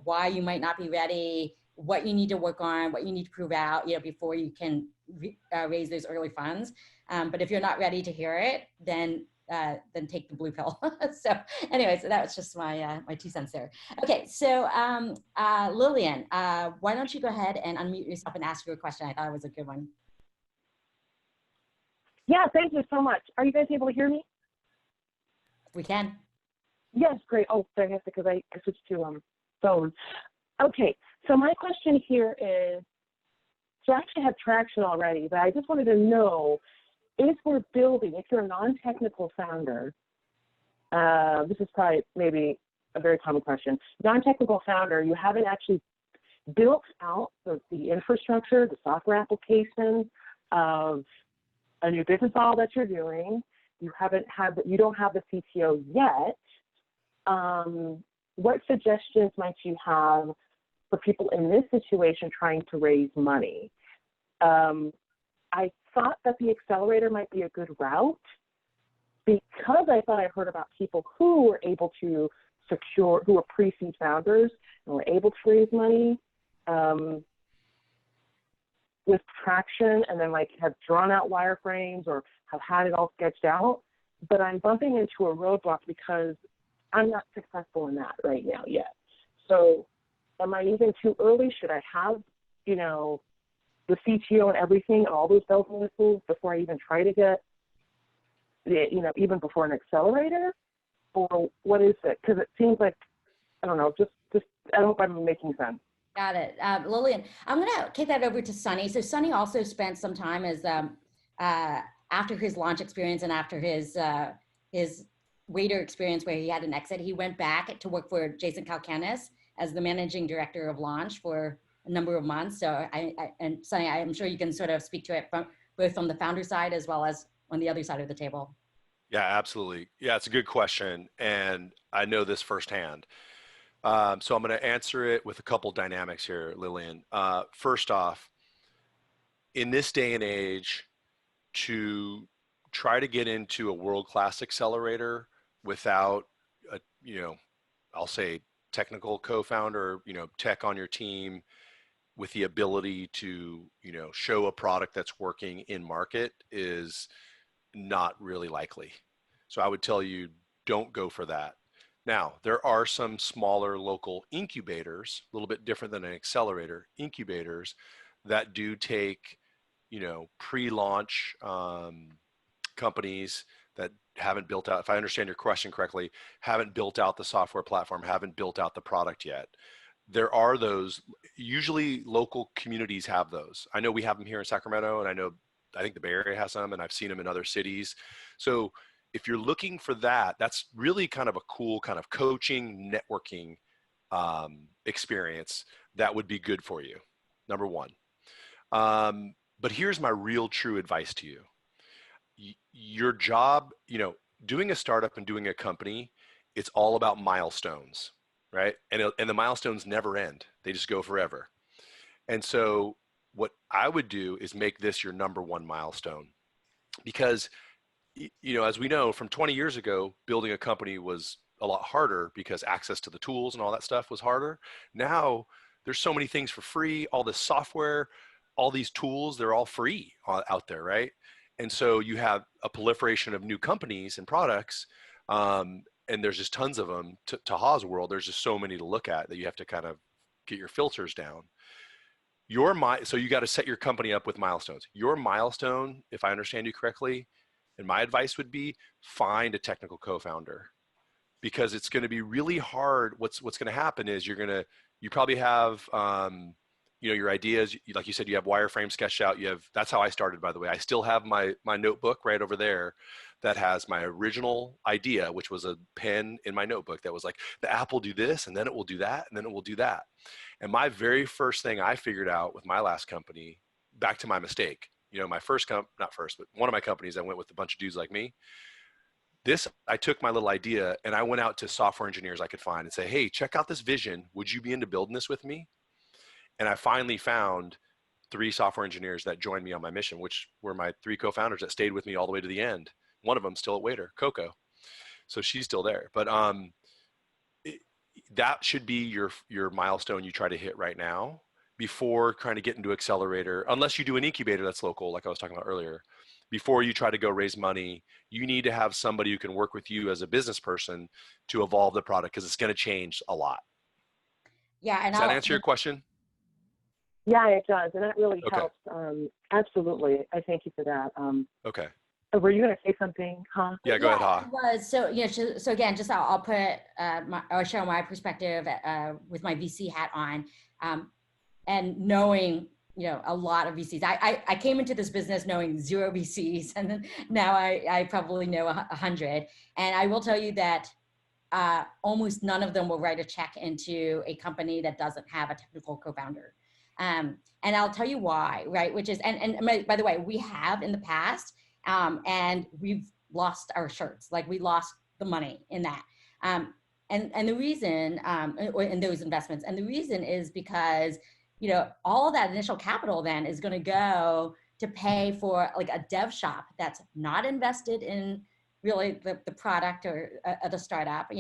why you might not be ready, what you need to work on, what you need to prove out, before you can raise those early funds. But if you're not ready to hear it, then take the blue pill. So anyway, so that was just my 2 cents there. Okay, so Lillian, why don't you go ahead and unmute yourself and ask your question? I thought it was a good one.
Yeah, thank you so much. Are you guys able to hear me?
We can.
Yes, great. Oh, fantastic, because I switched to phone. Okay, so my question here is, so I actually have traction already, but I just wanted to know if you're a non-technical founder, this is probably maybe a very common question. Non-technical founder, you haven't actually built out the infrastructure, the software application of a new business model that you're doing. You don't have the CTO yet. What suggestions might you have for people in this situation trying to raise money? I thought that the accelerator might be a good route because I thought I heard about people who were able to who were pre-seed founders and were able to raise money with traction, and then like have drawn out wireframes or have had it all sketched out. But I'm bumping into a roadblock because I'm not successful in that right now yet. So am I even too early? Should I have, you know, the CTO and everything, all those bells and whistles before I even try to get, you know, even before an accelerator? Or what is it? Because it seems like, I don't know, just I hope I'm making sense.
Got it. Lillian, I'm going to kick that over to Sonny. So Sonny also spent some time as, after his launch experience and after his Waitr experience where he had an exit, he went back to work for Jason Calacanis as the managing director of launch for a number of months. So and Sonny, I'm sure you can sort of speak to it from both from the founder side as well as on the other side of the table.
Yeah, absolutely. Yeah, it's a good question. And I know this firsthand. So I'm going to answer it with a couple dynamics here, Lillian. First off, in this day and age, to try to get into a world-class accelerator without a, you know, I'll say technical co-founder, you know, tech on your team with the ability to, you know, show a product that's working in market is not really likely. So I would tell you, don't go for that. Now, there are some smaller local incubators, a little bit different than an accelerator, incubators that do take, you know, pre-launch companies that haven't built out, if I understand your question correctly, haven't built out the software platform, haven't built out the product yet. There are those, usually local communities have those. I know we have them here in Sacramento, and I think the Bay Area has some, and I've seen them in other cities. So if you're looking for that, that's really kind of a cool kind of coaching, networking experience that would be good for you, number one. But here's my real true advice to you. Your job, you know, doing a startup and doing a company, it's all about milestones, right? And the milestones never end. They just go forever. And so what I would do is make this your number one milestone, because, you know, as we know from 20 years ago, building a company was a lot harder because access to the tools and all that stuff was harder. Now there's so many things for free, all this software, all these tools, they're all free out there, right? And so you have a proliferation of new companies and products, and there's just tons of them. To Ha's world, there's just so many to look at that you have to kind of get your filters down. So you got to set your company up with milestones. Your milestone, if I understand you correctly, and my advice would be find a technical co-founder, because it's going to be really hard. What's going to happen is you probably have, you know, your ideas, like you said, you have wireframe sketched out. That's how I started, by the way. I still have my notebook right over there that has my original idea, which was a pen in my notebook that was like, the app will do this, and then it will do that, and then it will do that. And my very first thing I figured out with my last company, back to my mistake, you know, my first not first, but one of my companies, I went with a bunch of dudes like me. I took my little idea and I went out to software engineers I could find and say, hey, check out this vision. Would you be into building this with me? And I finally found 3 software engineers that joined me on my mission, which were my 3 co-founders that stayed with me all the way to the end. One of them still at Waitr, Coco. So she's still there. But that should be your milestone you try to hit right now before trying to get into accelerator, unless you do an incubator that's local, like I was talking about earlier. Before you try to go raise money, you need to have somebody who can work with you as a business person to evolve the product, because it's going to change a lot.
Yeah, and
does that answer your question?
Yeah, it does, and that really
Okay.
helps. Absolutely, I thank you for that.
Okay.
Were you going to say something, huh?
Yeah, go ahead, Ha.
It was. So, yeah, so again, just I'll put, I'll share my perspective with my VC hat on, and knowing a lot of VCs. I came into this business knowing 0 VCs, and then now I probably know 100. And I will tell you that almost none of them will write a check into a company that doesn't have a technical co-founder. And I'll tell you why, right? Which is, and by the way, we have in the past, and we've lost our shirts, like we lost the money in that. And the reason, in those investments, and the reason is because, all of that initial capital then is going to go to pay for like a dev shop that's not invested in really the product or the startup,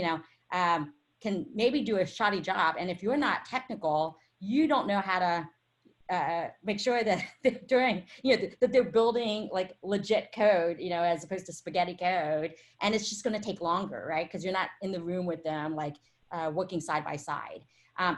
can maybe do a shoddy job. And if you're not technical, you don't know how to make sure that they're doing, that they're building like legit code, as opposed to spaghetti code. And it's just going to take longer, right? Because you're not in the room with them, like working side by side.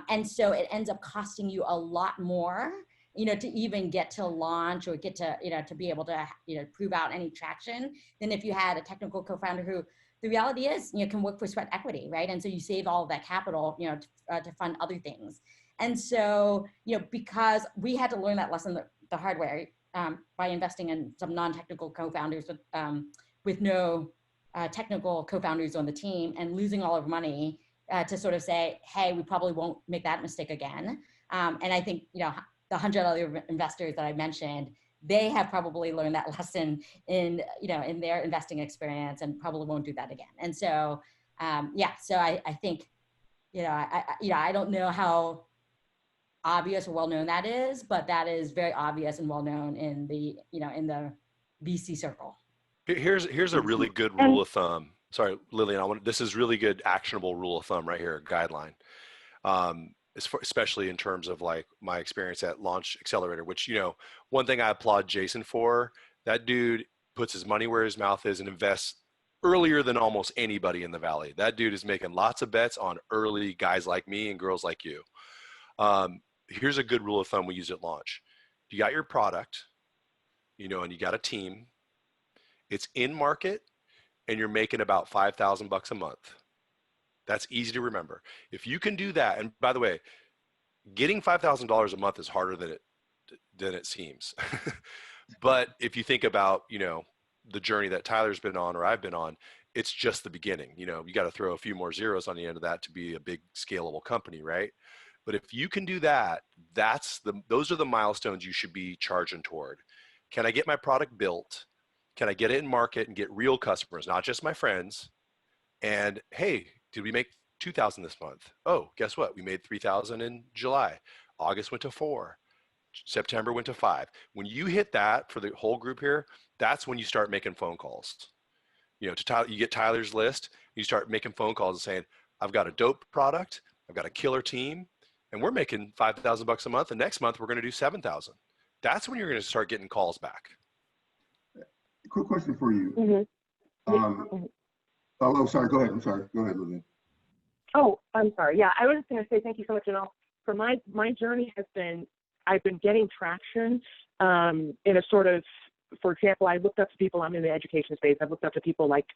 And so it ends up costing you a lot more, to even get to launch or get to, to be able to, prove out any traction than if you had a technical co-founder who, the reality is, can work for sweat equity, right? And so you save all of that capital, to fund other things. And so, because we had to learn that lesson the hard way, by investing in some non-technical co-founders with no technical co-founders on the team, and losing all of money to sort of say, hey, we probably won't make that mistake again. And I think, the 100 other investors that I mentioned, they have probably learned that lesson in their investing experience, and probably won't do that again. And so, so I think, I don't know how obvious or well-known that is, but that is very obvious and well-known in the, in the VC circle.
Here's a really good rule of thumb. Sorry, Lillian, this is really good actionable rule of thumb right here, guideline. Especially in terms of like my experience at Launch Accelerator, which, one thing I applaud Jason for, that dude puts his money where his mouth is and invests earlier than almost anybody in the Valley. That dude is making lots of bets on early guys like me and girls like you. Here's a good rule of thumb we use at Launch. You got your product, and you got a team. It's in market, and you're making about $5,000 a month. That's easy to remember. If you can do that, and by the way, getting $5,000 a month is harder than it seems. But if you think about, the journey that Tyler's been on or I've been on, it's just the beginning. You got to throw a few more zeros on the end of that to be a big scalable company, right? But if you can do that, those are the milestones you should be charging toward. Can I get my product built? Can I get it in market and get real customers, not just my friends? And hey, did we make 2,000 this month? Oh, guess what? We made 3,000 in July. August went to 4. September went to 5. When you hit that for the whole group here, that's when you start making phone calls. You get Tyler's list. You start making phone calls and saying, "I've got a dope product. I've got a killer team, and we're making $5,000 a month. And next month we're going to do 7,000." That's when you're going to start getting calls back.
Quick question for you.
Mm-hmm.
Sorry. Go ahead. I'm sorry. Go ahead, Lillian.
Oh, I'm sorry. Yeah, I was just going to say thank you so much. And for my journey has been, I've been getting traction in a sort of, for example, I looked up to people, I'm in the education space, I've looked up to people like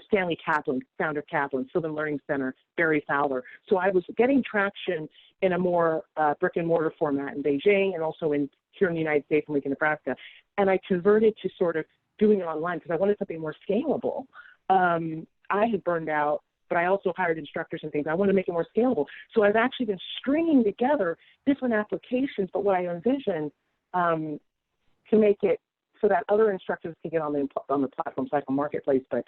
Stanley Kaplan, founder of Kaplan, Sylvan Learning Center, Barry Fowler. So I was getting traction in a more brick and mortar format in Beijing, and also here in the United States in Lincoln, Nebraska. And I converted to sort of doing it online because I wanted something more scalable. I had burned out, but I also hired instructors and things. I wanted to make it more scalable. So I've actually been stringing together different applications, but what I envisioned to make it so that other instructors can get on the platform cycle marketplace. But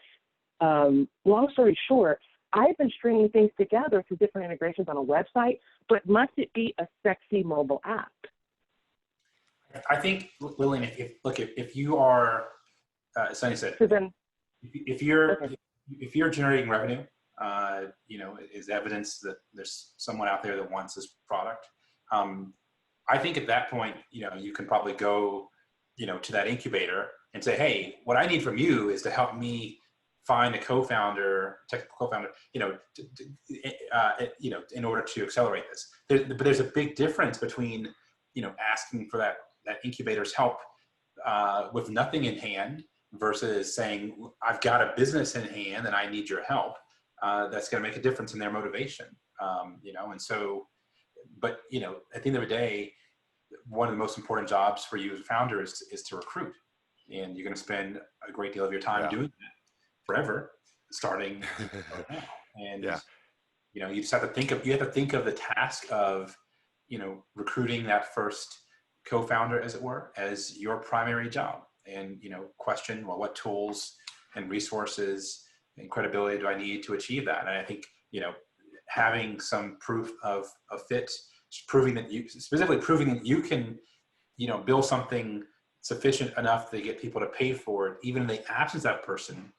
long story short, I've been stringing things together through different integrations on a website, but must it be a sexy mobile app?
I think, Lillian, if you are, Sonny said,
So then,
if you're generating revenue, is evidence that there's someone out there that wants this product. I think at that point, you can probably go, to that incubator and say, hey, what I need from you is to help me find a co-founder, technical co-founder, in order to accelerate this. But there's a big difference between, asking for that incubator's help with nothing in hand versus saying, I've got a business in hand and I need your help. That's going to make a difference in their motivation, and so, but, at the end of the day, one of the most important jobs for you as a founder is to recruit. And you're going to spend a great deal of your time doing that forever, starting right now. And you just have to think of the task of, recruiting that first co-founder, as it were, as your primary job. And, question, well, what tools and resources and credibility do I need to achieve that? And I think, having some proof of fit, proving that you can, build something sufficient enough to get people to pay for it, even in the absence of that person.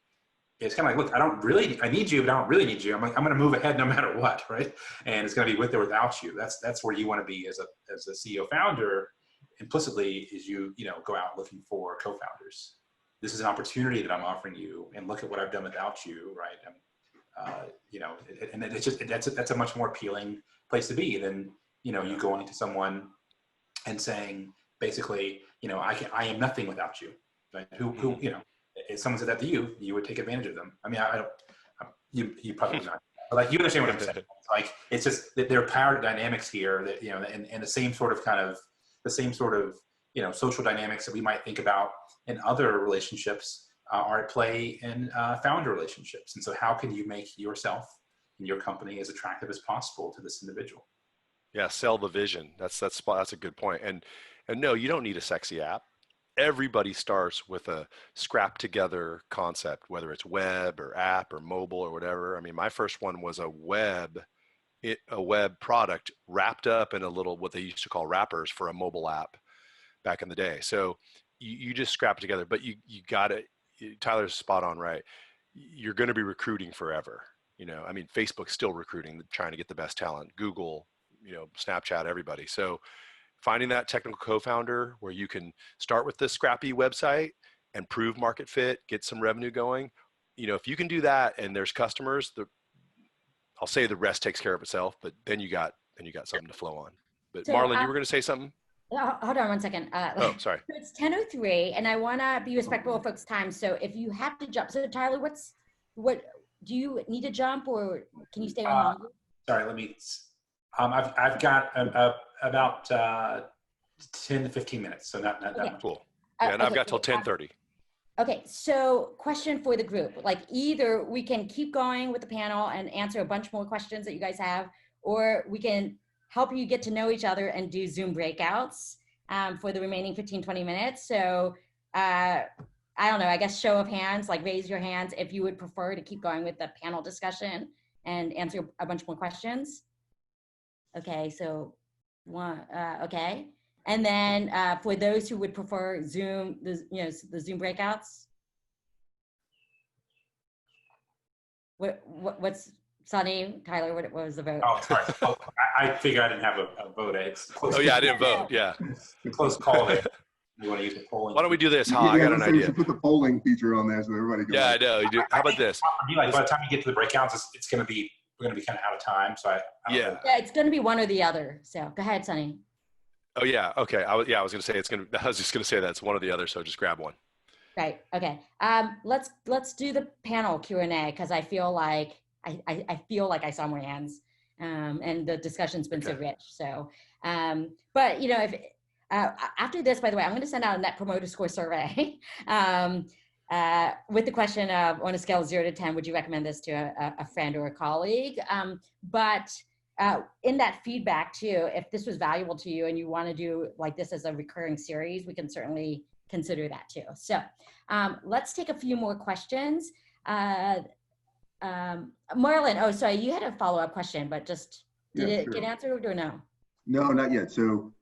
It's kind of like, look, I need you, but I don't really need you. I'm going to move ahead no matter what, right? And it's going to be with or without you. That's where you want to be as a CEO founder. Implicitly, is you go out looking for co-founders. This is an opportunity that I'm offering you, and look at what I've done without you, right? And it's just that's a much more appealing place to be than you going to someone and saying basically, I am nothing without you. Right? Who if someone said that to you, you would take advantage of them. I mean, you probably would not. But like, you understand what I'm saying. Like, it's just that there are power dynamics here that, and the same sort of social dynamics that we might think about in other relationships are at play in founder relationships. And so how can you make yourself and your company as attractive as possible to this individual?
Yeah. Sell the vision. That's a good point. And no, you don't need a sexy app. Everybody starts with a scrap together concept, whether it's web or app or mobile or whatever. I mean, my first one was a web product wrapped up in a little, what they used to call wrappers for a mobile app back in the day. So you just scrap it together, but you got it. Tyler's spot on, right? You're going to be recruiting forever. I mean, Facebook's still recruiting, trying to get the best talent. Google, Snapchat, everybody. So finding that technical co-founder where you can start with this scrappy website and prove market fit, get some revenue going. If you can do that and there's customers, I'll say the rest takes care of itself, but then you got something to flow on. But so, Marlon, you were going to say something?
Hold on one second.
Oh, sorry.
It's 10:03 and I want to be respectful of folks' time. So if you have to jump, so Tyler, what do you need to jump, or can you stay on longer?
Sorry, let me, I've got about 10 to 15 minutes, so not that much.
Cool. Yeah, and I've got till 10:30.
Okay, so question for the group. Like, either we can keep going with the panel and answer a bunch more questions that you guys have, or we can help you get to know each other and do Zoom breakouts for the remaining 15-20 minutes. So I don't know, I guess show of hands, like raise your hands if you would prefer to keep going with the panel discussion and answer a bunch more questions. Okay, so okay. And then for those who would prefer Zoom, the Zoom breakouts. What's Sonny, Tyler, what was the vote?
Oh, sorry. I figured I didn't have a vote. It's close.
Oh yeah, I didn't vote. Yeah.
Close call there. You want to use the polling?
Why don't we do this? I got an idea.
We should put the polling feature on there so everybody can.
Yeah, I know. You do. How about this?
By the time you get to the breakouts, we're going to be kind of out of time. So
yeah, it's going to be one or the other. So go ahead, Sonny.
Oh yeah. Okay. I was going to say I was just going to say that's one or the other. So just grab one.
Right. Okay. Let's do the panel Q&A because I feel like I saw more hands, and the discussion's been so rich. So, but if after this, by the way, I'm going to send out a Net Promoter Score survey with the question of, on a scale of 0 to 10, would you recommend this to a friend or a colleague? But in that feedback too, if this was valuable to you and you want to do like this as a recurring series, we can certainly consider that too. So let's take a few more questions. Marlon, oh, sorry, you had a follow-up question, but just did it get answered or no?
No, not yet. So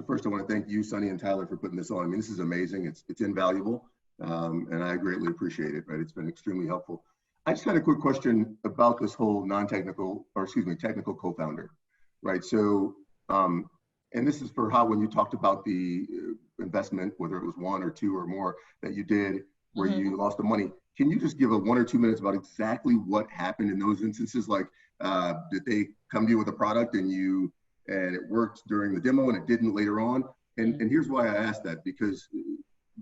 first I want to thank you, Sonny and Tyler, for putting this on. I mean, this is amazing. It's invaluable, and I greatly appreciate it. Right, it's been extremely helpful. I just had a quick question about this whole technical co-founder, right? So, and this is for how, when you talked about the investment, whether it was 1 or 2 or more that you did, where you lost the money. Can you just give a 1 or 2 minutes about exactly what happened in those instances? Like, did they come to you with a product and it worked during the demo and it didn't later on? And here's why I asked that, because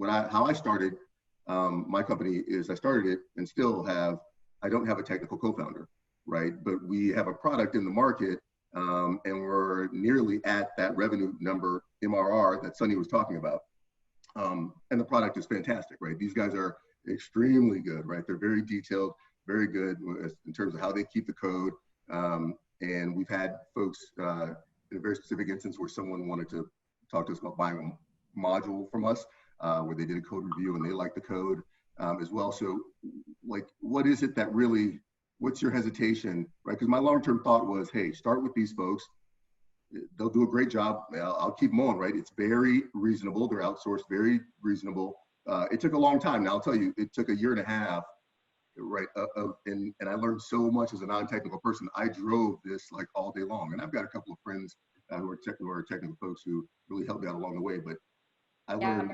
how I started my company is I started it and still I don't have a technical co-founder, right? But we have a product in the market and we're nearly at that revenue number, MRR, that Sonny was talking about. And the product is fantastic, right? These guys are extremely good, right? They're very detailed, very good in terms of how they keep the code. And we've had folks in a very specific instance where someone wanted to talk to us about buying a module from us, where they did a code review and they liked the code as well. So like, what is it that really, what's your hesitation, right? Because my long-term thought was, hey, start with these folks. They'll do a great job. I'll keep them on, right? It's very reasonable. They're outsourced, very reasonable. It took a long time. Now I'll tell you, it took a year and a half, right? And I learned so much as a non-technical person. I drove this like all day long. And I've got a couple of friends who are technical folks who really helped me out along the way. But I learned,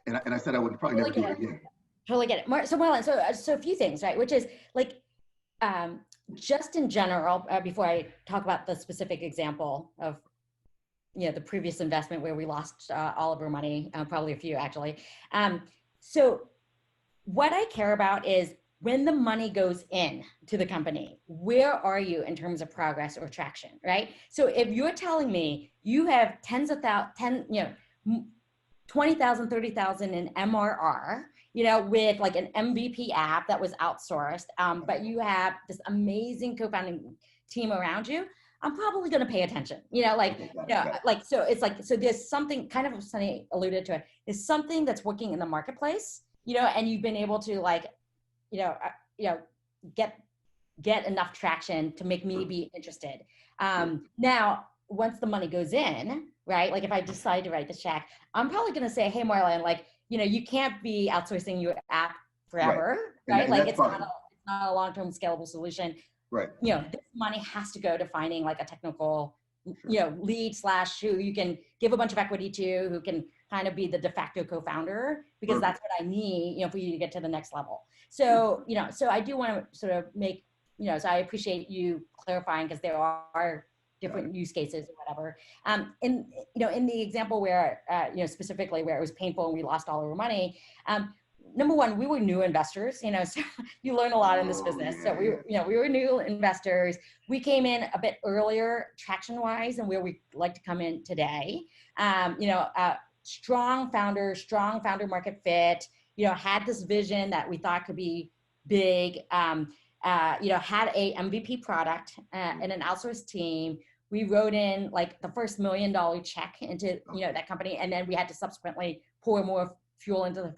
and I said I would probably never do it again.
Totally get it. So Marlon, so a few things, right? Which is like, just in general, before I talk about the specific example of, the previous investment where we lost all of our money, probably a few actually. So what I care about is when the money goes in to the company, where are you in terms of progress or traction, right? So if you're telling me you have tens of thousands, 20,000, 30,000 in MRR, with like an MVP app that was outsourced, but you have this amazing co-founding team around you, I'm probably going to pay attention, so it's like, so there's something kind of, Sonny alluded to it, there's something that's working in the marketplace, and you've been able to like, get enough traction to make me be interested. Now, once the money goes in, right? Like if I decide to write the check, I'm probably going to say, hey, Marlon, like, you can't be outsourcing your app forever, right?
And
like it's not a long-term scalable solution.
Right.
This money has to go to finding like a technical, lead / who you can give a bunch of equity to, who can kind of be the de facto co-founder, because that's what I need, for you to get to the next level. So, so I do want to sort of make, so I appreciate you clarifying, because there are different use cases or whatever. In the example where, specifically where it was painful and we lost all of our money, number one, we were new investors, so you learn a lot in this business. So we were new investors. We came in a bit earlier traction wise than where we like to come in today. Strong founder market fit, had this vision that we thought could be big, had a MVP product and an outsourced team. We wrote in like the first $1 million check into, that company. And then we had to subsequently pour more fuel into the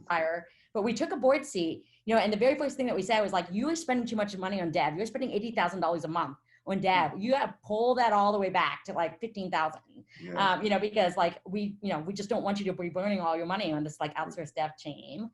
fire. But we took a board seat, and the very first thing that we said was like, you are spending too much money on dev. You're spending $80,000 a month on dev. You have to pull that all the way back to like 15,000, because like we just don't want you to be burning all your money on this like outsourced dev team.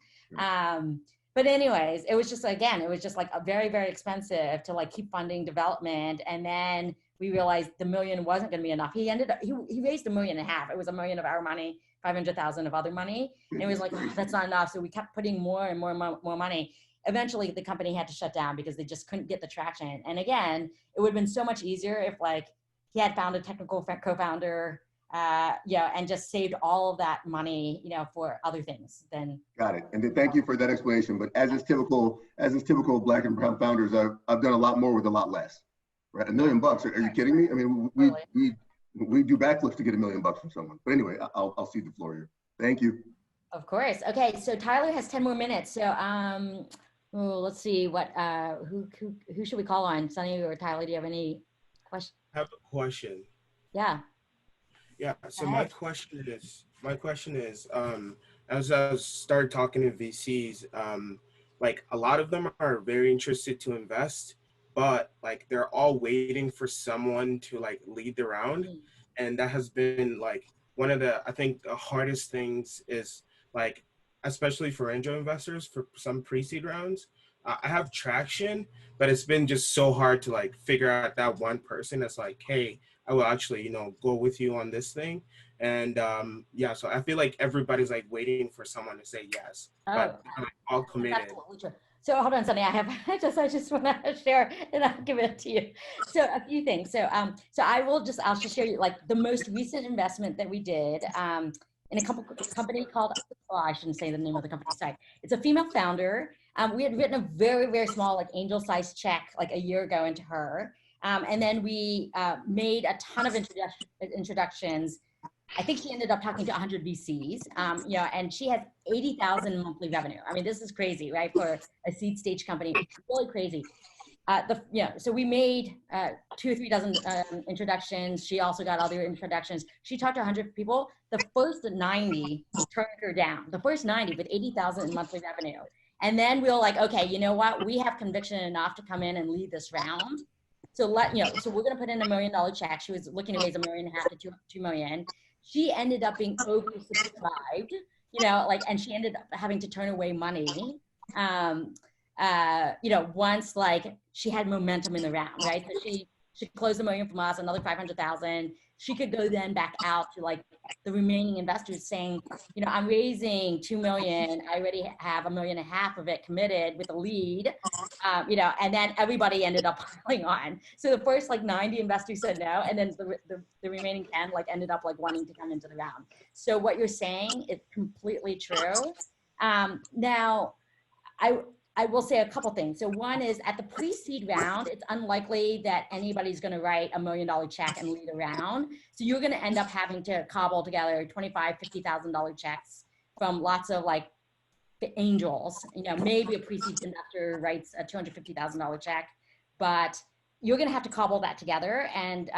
But anyways, it was just like a very, very expensive to like keep funding development. And then we realized the $1 million wasn't going to be enough. He raised $1.5 million. It was $1 million of our money, 500,000 of other money. And it was like, oh, that's not enough. So we kept putting more and more money. Eventually the company had to shut down because they just couldn't get the traction. And again, it would have been so much easier if like he had found a technical co-founder, and just saved all of that money, for other things. Then
got it. And thank you for that explanation. But as is typical Black and brown founders, I've done a lot more with a lot less. Right? $1 million. Are you kidding me? I mean, we do backflips to get $1 million from someone. But anyway, I'll cede the floor here. Thank you.
Of course. Okay. So Tyler has 10 more minutes. So let's see what who should we call on? Sonny or Tyler? Do you have any questions?
I have a question.
Yeah.
Yeah. So my question is, as I started talking to VCs, like a lot of them are very interested to invest, but like they're all waiting for someone to like lead the round. And that has been like one of the, I think the hardest things is like, especially for angel investors, for some pre-seed rounds, I have traction, but it's been just so hard to like figure out that one person that's like, hey, I will actually, go with you on this thing. And so I feel like everybody's like waiting for someone to say yes, but they're like all committed.
Absolutely true. So hold on, Sonny. I just want to share, and I'll give it to you. So a few things. So I'll just share you like the most recent investment that we did in a company called, I shouldn't say the name of the company. Sorry, it's a female founder. We had written a very, very small like angel-sized check like a year ago into her. And then we made a ton of introductions. I think she ended up talking to 100 VCs, you know, and she has 80,000 monthly revenue. I mean, this is crazy, right? For a seed stage company, really crazy. So we made 2 or 3 dozen introductions. She also got all the introductions. She talked to 100 people. The first 90 turned her down. The first 90 with 80,000 in monthly revenue. And then we were like, okay, you know what? We have conviction enough to come in and lead this round. So so we're gonna put in $1 million check. She was looking to raise $1.5 million to 2 million. She ended up being oversubscribed, you know, like, and she ended up having to turn away money. You know, once like she had momentum in the round, right? So she closed $1 million from us, another 500,000. She could go then back out to like the remaining investors saying, you know, I'm raising 2 million. I already have $1.5 million of it committed with a lead, you know, and then everybody ended up piling on. So the first like 90 investors said no, and then the remaining 10 like ended up like wanting to come into the round. So what you're saying is completely true. Now, I will say a couple things. So one is at the pre-seed round, it's unlikely that anybody's going to write $1 million check and lead a round. So you're going to end up having to cobble together $25,000, $50,000 checks from lots of like angels. You know, maybe a pre-seed investor writes a $250,000 check, but you're going to have to cobble that together and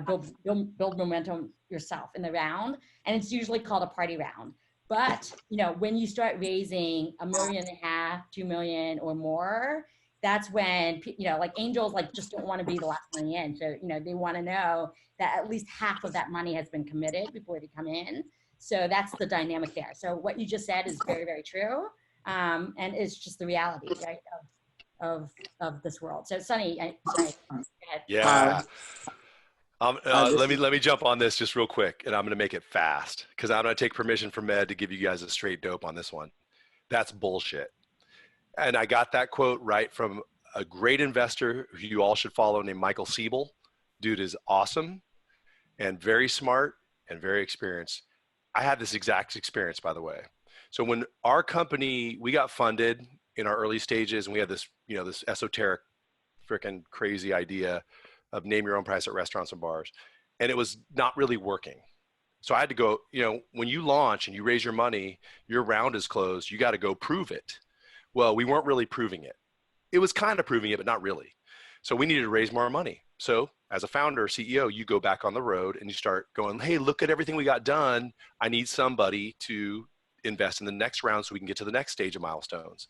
build momentum yourself in the round. And it's usually called a party round. But, you know, when you start raising $1.5 million, 2 million or more, that's when, you know, like angels like just don't want to be the last money in. So, you know, they want to know that at least half of that money has been committed before they come in. So that's the dynamic there. So what you just said is very, very true. And it's just the reality, right, of this world. So Sonny, sorry, go ahead.
Yeah. Let me jump on this just real quick, and I'm going to make it fast because I'm going to take permission from Ed to give you guys a straight dope on this one. That's bullshit. And I got that quote right from a great investor who you all should follow named Michael Siebel. Dude is awesome and very smart and very experienced. I had this exact experience, by the way. So when our company, we got funded in our early stages, and we had this, you know, this esoteric freaking crazy idea of name your own price at restaurants and bars. And it was not really working. So I had to go, you know, when you launch and you raise your money, your round is closed, you got to go prove it. Well, we weren't really proving it. It was kind of proving it, but not really. So we needed to raise more money. So as a founder, CEO, you go back on the road and you start going, hey, look at everything we got done. I need somebody to invest in the next round so we can get to the next stage of milestones.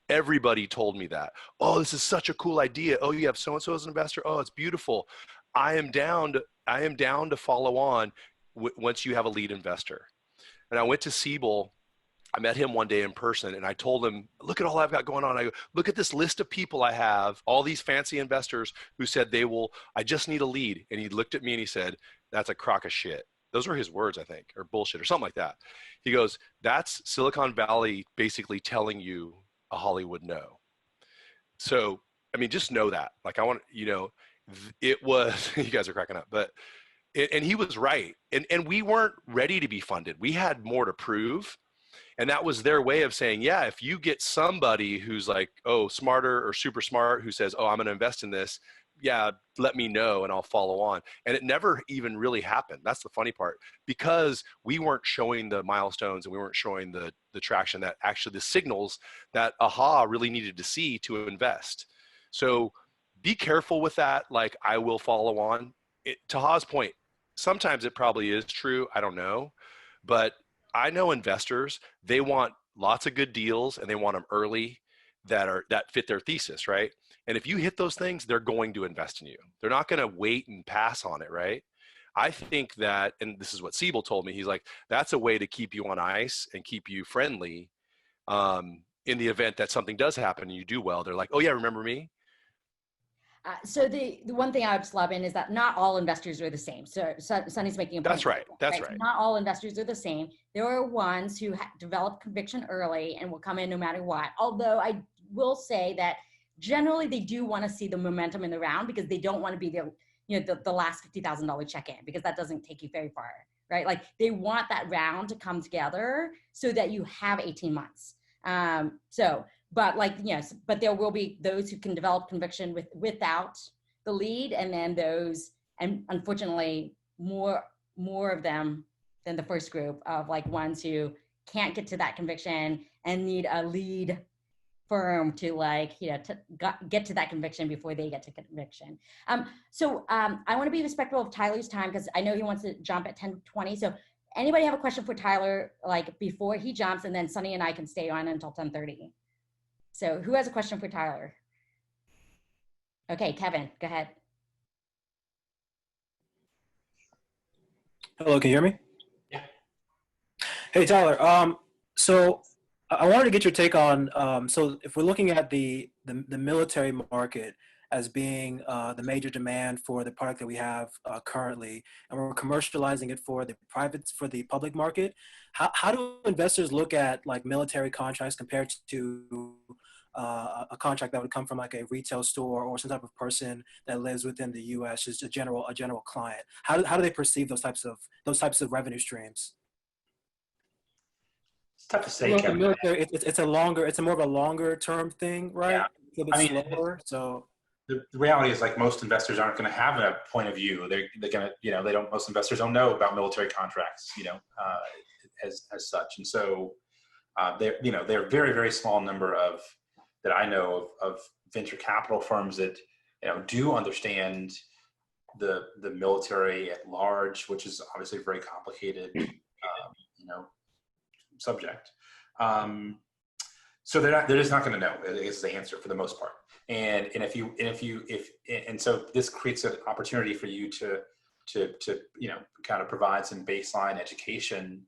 Everybody told me that. Oh, this is such a cool idea. Oh, you have so-and-so as an investor. Oh, it's beautiful. I am down to follow on once you have a lead investor. And I went to Siebel. I met him one day in person and I told him, look at all I've got going on. I go, look at this list of people I have, all these fancy investors who said I just need a lead. And he looked at me and he said, that's a crock of shit. Those were his words, I think, or bullshit or something like that. He goes, that's Silicon Valley basically telling you a Hollywood no. So, I mean, just know that. Like, I want, you know, it was, you guys are cracking up, but, and he was right. And we weren't ready to be funded. We had more to prove. And that was their way of saying, yeah, if you get somebody who's like, oh, smarter or super smart, who says, oh, I'm going to invest in this, yeah, let me know and I'll follow on. And it never even really happened. That's the funny part, because we weren't showing the milestones and we weren't showing the traction, that actually the signals that AHA really needed to see to invest. So be careful with that. Like, I will follow on. To Ha's point, sometimes it probably is true. I don't know. But I know investors, they want lots of good deals and they want them early that fit their thesis, right? And if you hit those things, they're going to invest in you. They're not going to wait and pass on it, right? I think that, and this is what Siebel told me, he's like, that's a way to keep you on ice and keep you friendly in the event that something does happen and you do well. They're like, oh yeah, remember me?
So the one thing I would slub in is that not all investors are the same. So Sonny's making a point.
That's right. That's right.
Not all investors are the same. There are ones who develop conviction early and will come in no matter what. Although I will say that generally they do want to see the momentum in the round, because they don't want to be the last $50,000 check-in, because that doesn't take you very far, right? Like, they want that round to come together so that you have 18 months. But like, yes, but there will be those who can develop conviction without the lead, and then those, and unfortunately more of them than the first group of like ones who can't get to that conviction and need a lead firm to like, you know, to get to that conviction before they get to conviction. So I want to be respectful of Tyler's time because I know he wants to jump at 10:20. So anybody have a question for Tyler, like before he jumps, and then Sonny and I can stay on until 10:30. So who has a question for Tyler? Okay, Kevin, go ahead.
Hello, can you hear me?
Yeah.
Hey, Tyler. So I wanted to get your take on, so if we're looking at the military market as being the major demand for the product that we have currently, and we're commercializing it for the public market, how do investors look at like military contracts compared to a contract that would come from like a retail store or some type of person that lives within the U.S., just a general client? How do they perceive those types of revenue streams?
It's tough to say,
Well, the
Kevin.
military, it's more of a longer term thing, right?
Yeah.
It's a bit
I mean,
slower. So
the reality is like most investors aren't going to have a point of view. They're going to, you know, most investors don't know about military contracts, you know, as such. And so they're a very, very small number of that I know of venture capital firms that, you know, do understand the military at large, which is obviously a very complicated, you know, subject. So they're just not going to know, is the answer for the most part. And so this creates an opportunity for you to you know, kind of provide some baseline education,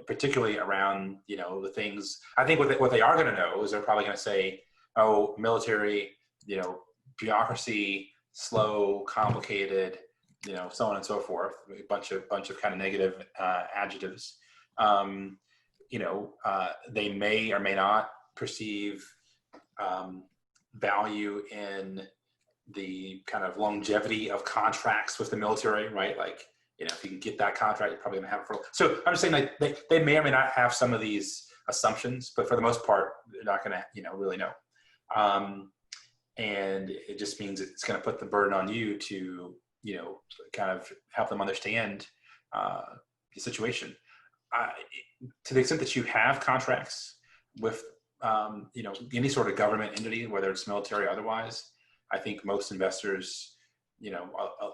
particularly around, you know, the things. I think what they are going to know is they're probably going to say, oh, military, you know, bureaucracy, slow, complicated, you know, so on and so forth, a bunch of kind of negative adjectives. You know, they may or may not perceive value in the kind of longevity of contracts with the military, right? Like, you know, if you can get that contract, you're probably gonna have it for. So I'm just saying, like, they may or may not have some of these assumptions, but for the most part, they're not gonna, you know, really know. And it just means it's gonna put the burden on you to, you know, kind of help them understand the situation. To the extent that you have contracts with, you know, any sort of government entity, whether it's military or otherwise, I think most investors, you know,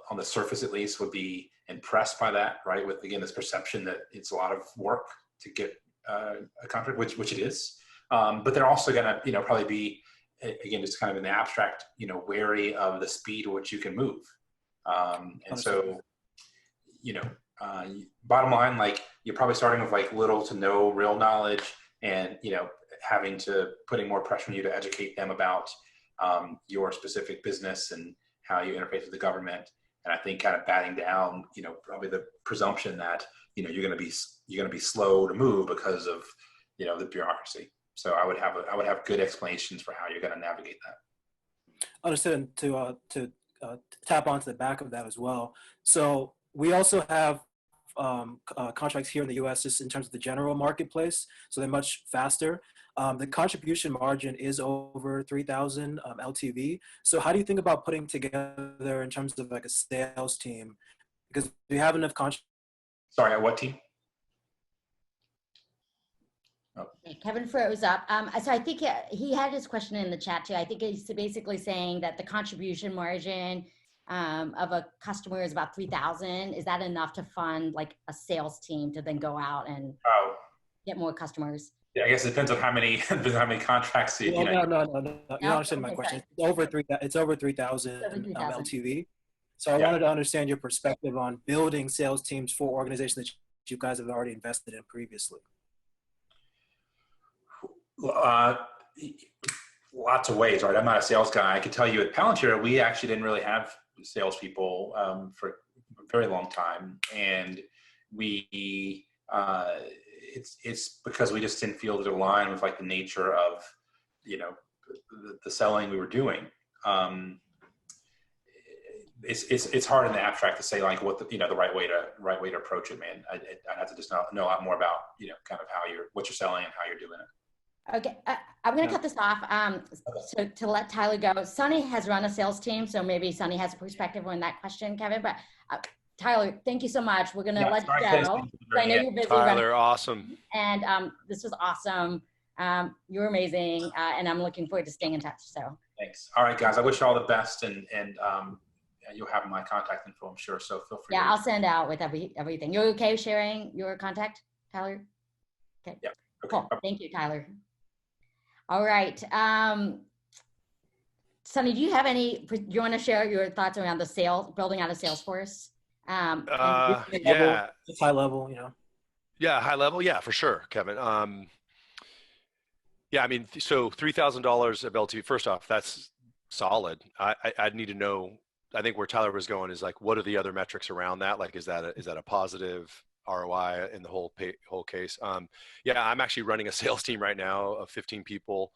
on the surface at least, would be impressed by that, right? With, again, this perception that it's a lot of work to get a contract, which it is. But they're also going to, you know, probably be, again, just kind of in the abstract, you know, wary of the speed at which you can move. And so, you know, bottom line, like, you're probably starting with like little to no real knowledge, and, you know, putting more pressure on you to educate them about your specific business and how you interface with the government. And I think kind of batting down, you know, probably the presumption that, you know, you're going to be slow to move because of, you know, the bureaucracy. So I would have good explanations for how you're going to navigate that.
Understood. To tap onto the back of that as well. So we also have contracts here in the U.S. just in terms of the general marketplace. So they're much faster. The contribution margin is over 3,000 LTV. So how do you think about putting together in terms of like a sales team? Because we have enough
Sorry, what team?
Oh. Kevin froze up. So I think he had his question in the chat too. I think he's basically saying that the contribution margin of a customer is about 3,000. Is that enough to fund like a sales team to then go out and get more customers?
Yeah, I guess it depends on how many contracts you know.
No. You don't understand my question. It's over 3,000 LTV. So I wanted to understand your perspective on building sales teams for organizations that you guys have already invested in previously.
Lots of ways, right? I'm not a sales guy. I can tell you at Palantir, we actually didn't really have salespeople for a very long time, and it's because we just didn't feel to align with like the nature of, you know, the selling we were doing. It's hard in the abstract to say like what the right way to approach it, man. I'd have to just know a lot more about, you know, kind of what you're selling and how you're doing it.
Okay, I'm gonna
Yeah.
cut this off. So to let Tyler go, Sonny has run a sales team, so maybe Sonny has a perspective on that question, Kevin. But Tyler, thank you so much. We're gonna let you go. I know you're busy running,
Tyler, awesome.
and this was awesome. You're amazing, and I'm looking forward to staying in touch. So
Thanks. All right, guys. I wish you all the best, and you'll have my contact info, I'm sure. So feel free.
yeah, I'll send out with everything. You're okay sharing your contact, Tyler? Okay.
Yeah. Okay.
Cool. Thank you, Tyler. All right. Sonny, do you have you want to share your thoughts around the building out a sales force?
Yeah.
It's high level, you know.
Yeah, high level. Yeah, for sure, Kevin. Yeah, I mean, so $3,000 of LTV. First off, that's solid. I'd need to know. I think where Tyler was going is like, what are the other metrics around that? Like, is that a positive ROI in the whole case? Yeah, I'm actually running a sales team right now of 15 people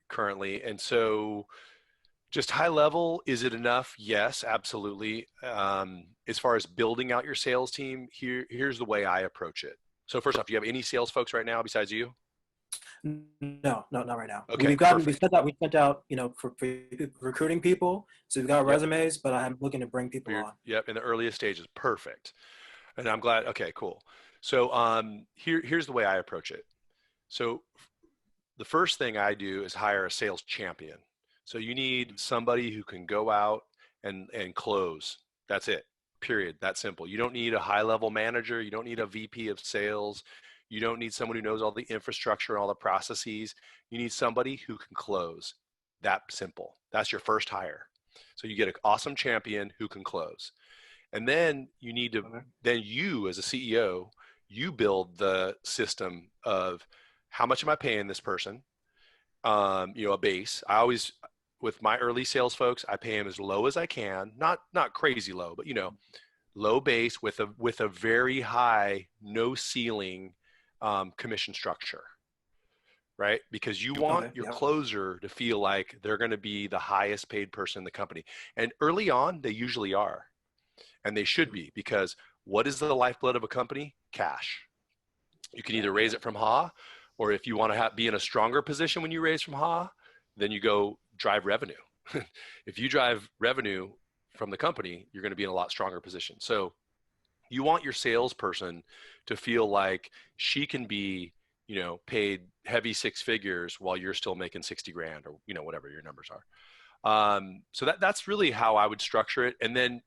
currently, and so just high level, is it enough? Yes, absolutely. As far as building out your sales team, here's the way I approach it. So first off, do you have any sales folks right now besides you?
No, not right now.
Okay,
we sent out, you know, for recruiting people. So we've got resumes, but I'm looking to bring people on.
Yep, in the earliest stages. Perfect. And I'm glad. Okay, cool. So here's the way I approach it. So the first thing I do is hire a sales champion. So you need somebody who can go out and close. That's it. Period. That simple. You don't need a high-level manager. You don't need a VP of sales. You don't need someone who knows all the infrastructure and all the processes. You need somebody who can close. That simple. That's your first hire. So you get an awesome champion who can close. And then you need to, then you as a CEO, you build the system of how much am I paying this person? You know, a base. I always, with my early sales folks, I pay them as low as I can, not crazy low, but you know, low base with a very high, no ceiling commission structure, right? Because you want your closer to feel like they're going to be the highest paid person in the company. And early on, they usually are. And they should be, because what is the lifeblood of a company? Cash. You can either raise it from HA, or if you want to be in a stronger position when you raise from HA, then you go drive revenue. If you drive revenue from the company, you're going to be in a lot stronger position. So you want your salesperson to feel like she can be, you know, paid heavy six figures while you're still making 60 grand or, you know, whatever your numbers are. So that's really how I would structure it. And then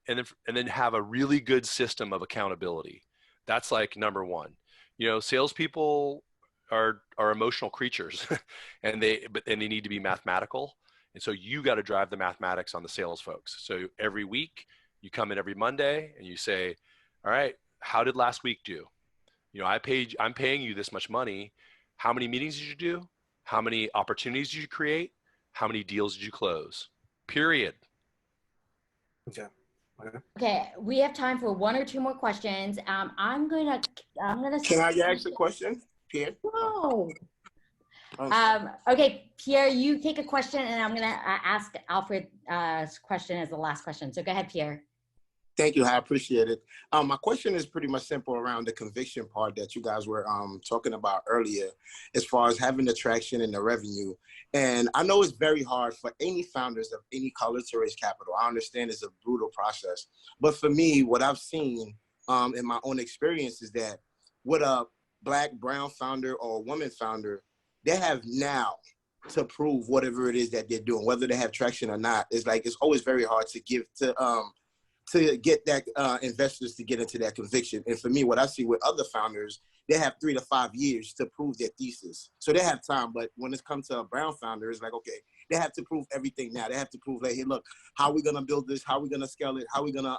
have a really good system of accountability. That's like number one. You know, salespeople are emotional creatures and they need to be mathematical. And so you got to drive the mathematics on the sales folks. So every week you come in every Monday and you say, all right, how did last week do? You know, I'm paying you this much money. How many meetings did you do? How many opportunities did you create? How many deals did you close? Period.
Okay.
Okay, we have time for one or two more questions. I'm gonna.
Can I ask a question, Pierre?
No. Okay, Pierre, you take a question, and I'm gonna ask Alfred's question as the last question. So go ahead, Pierre.
Thank you. I appreciate it. My question is pretty much simple around the conviction part that you guys were talking about earlier, as far as having the traction and the revenue. And I know it's very hard for any founders of any color to raise capital. I understand it's a brutal process. But for me, what I've seen in my own experience is that with a Black, brown founder or a woman founder, they have now to prove whatever it is that they're doing, whether they have traction or not. It's like, it's always very hard to give to get that investors to get into that conviction. And for me, what I see with other founders, they have 3 to 5 years to prove their thesis. So they have time, but when it comes to a brown founder, it's like, okay, they have to prove everything now. They have to prove, like, hey, look, how are we gonna build this? How are we gonna scale it? How are we gonna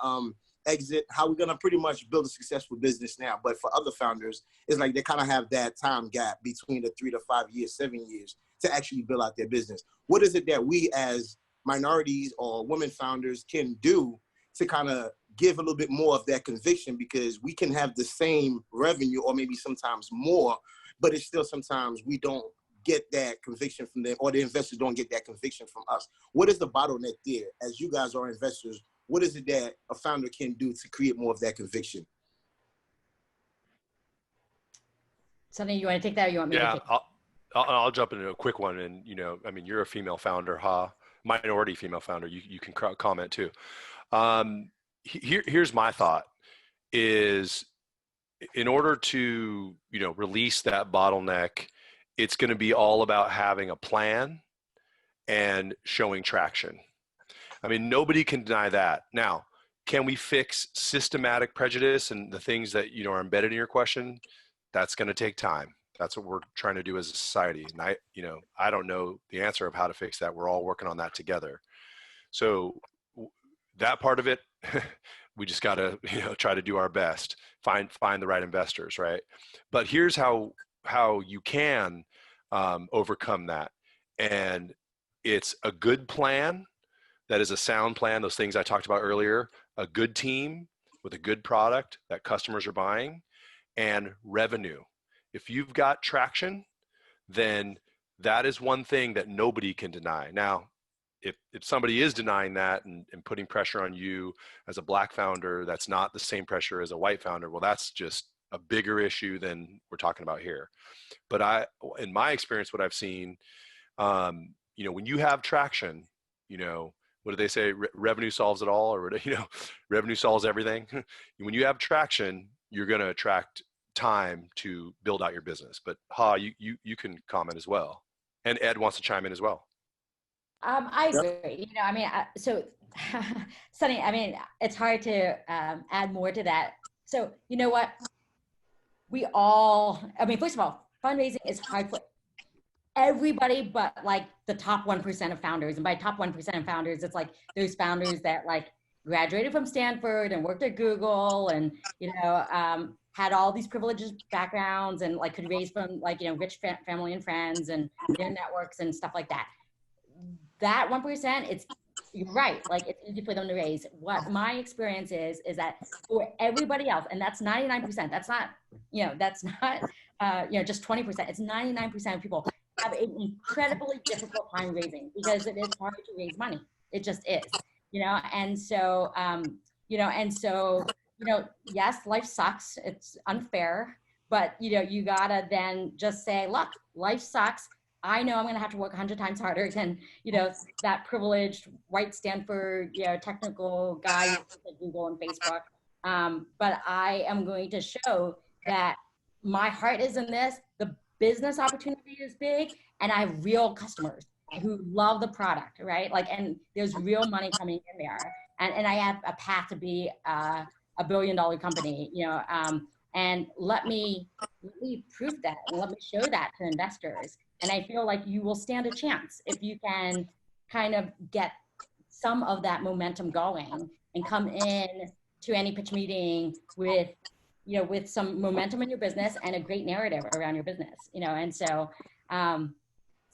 exit? How are we gonna pretty much build a successful business now? But for other founders, it's like they kind of have that time gap between the 3 to 5 years, 7 years to actually build out their business. What is it that we as minorities or women founders can do to kind of give a little bit more of that conviction, because we can have the same revenue or maybe sometimes more, but it's still sometimes we don't get that conviction from them, or the investors don't get that conviction from us. What is the bottleneck there? As you guys are investors, what is it that a founder can do to create more of that conviction?
Sonny, you want to take that or you want me to
Yeah,
take it?
I'll jump into a quick one. And, I mean, you're a female founder, minority female founder. You can comment too. Here's my thought is in order to, release that bottleneck, it's going to be all about having a plan and showing traction. I mean, nobody can deny that. Now, can we fix systematic prejudice and the things that, are embedded in your question? That's going to take time. That's what we're trying to do as a society. And I don't know the answer of how to fix that. We're all working on that together. So that part of it, we just got to, try to do our best, find the right investors, right? But here's how you can overcome that. And it's a good plan. That is a sound plan. Those things I talked about earlier, a good team with a good product that customers are buying, and revenue. If you've got traction, then that is one thing that nobody can deny. Now, if somebody is denying that and putting pressure on you as a Black founder, that's not the same pressure as a white founder. Well, that's just a bigger issue than we're talking about here. But in my experience, what I've seen, when you have traction, what do they say? Revenue solves it all, or revenue solves everything. When you have traction, you're going to attract time to build out your business. But you can comment as well, and Ed wants to chime in as well.
I agree. So Sonny, it's hard to add more to that. So you know what? First of all, fundraising is hard for everybody but like the top 1% of founders. And by top 1% of founders, it's like those founders that like graduated from Stanford and worked at Google and, had all these privileged backgrounds and like could raise from like, rich family and friends and their networks and stuff like that. That 1%, you're right. Like it's easy for them to raise. What my experience is that for everybody else, and that's 99%, that's not just 20%, it's 99% of people have an incredibly difficult time raising because it is hard to raise money. It just is, yes, life sucks. It's unfair, but you gotta then just say, look, life sucks. I know I'm going to have to work 100 times harder than, that privileged white Stanford, technical guy at Google and Facebook. But I am going to show that my heart is in this. The business opportunity is big and I have real customers who love the product, right? Like, and there's real money coming in there. And I have a path to be a $1 billion company, and let me prove that and let me show that to investors. And I feel like you will stand a chance if you can kind of get some of that momentum going and come in to any pitch meeting with some momentum in your business and a great narrative around your business, and so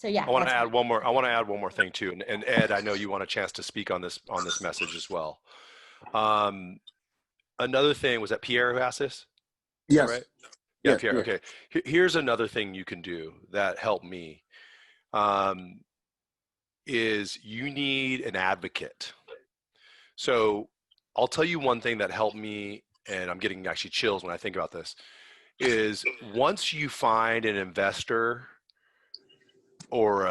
yeah.
I want to add one more thing too. And Ed, I know you want a chance to speak on this message as well. Another thing, was that Pierre who asked this?
Yes.
Right? Yeah, Pierre. Okay. Here's another thing you can do that helped me. Is you need an advocate. So I'll tell you one thing that helped me, and I'm getting actually chills when I think about this, is once you find an investor or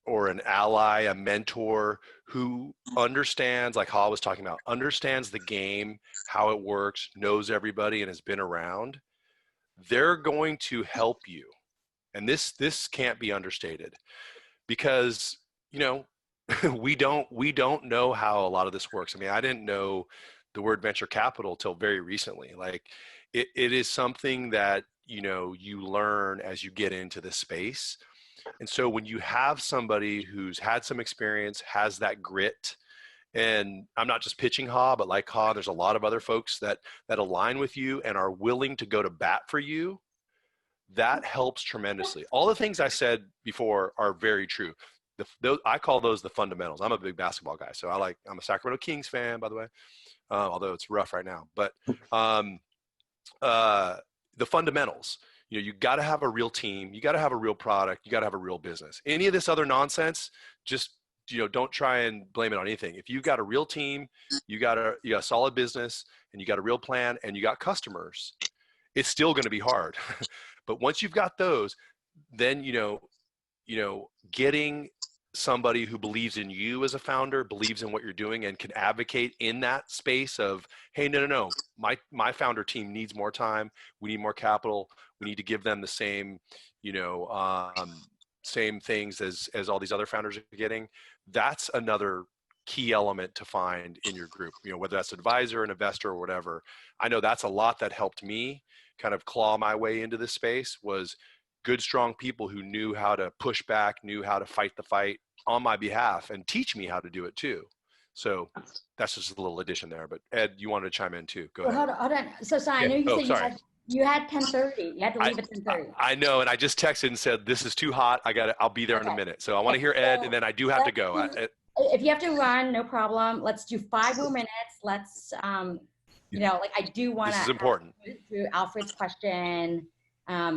an ally, a mentor who understands, like how I was talking about, understands the game, how it works, knows everybody, and has been around, they're going to help you. And this can't be understated, because we don't know how a lot of this works. I mean, I didn't know the word venture capital till very recently. Like it is something that you learn as you get into the space. And so when you have somebody who's had some experience, has that grit, and I'm not just pitching Ha, but like Ha, there's a lot of other folks that align with you and are willing to go to bat for you, that helps tremendously. All the things I said before are very true. I call those the fundamentals. I'm a big basketball guy, so I'm a Sacramento Kings fan, by the way, although it's rough right now. But the fundamentals. You got to have a real team. You got to have a real product. You got to have a real business. Any of this other nonsense, just don't try and blame it on anything. If you got a real team, you got a solid business, and you got a real plan, and you got customers, it's still going to be hard. But once you've got those, then, getting somebody who believes in you as a founder, believes in what you're doing, and can advocate in that space of, hey, no, my founder team needs more time. We need more capital. We need to give them the same, same things as all these other founders are getting. That's another key element to find in your group, whether that's advisor, an investor, or whatever. I know that's a lot that helped me kind of claw my way into this space, was good, strong people who knew how to push back, knew how to fight the fight on my behalf, and teach me how to do it too. So that's just a little addition there. But Ed, you wanted to chime in too. Go ahead.
Hold on. So I know you said you had 10:30. You had to leave at 10:30.
I know, and I just texted and said, this is too hot. I'll be there in a minute. So I want to hear Ed, and then I do have to go.
If you have to run, no problem. Let's do 5 more minutes. Let's, I do want to.
This is important.
Through Alfred's question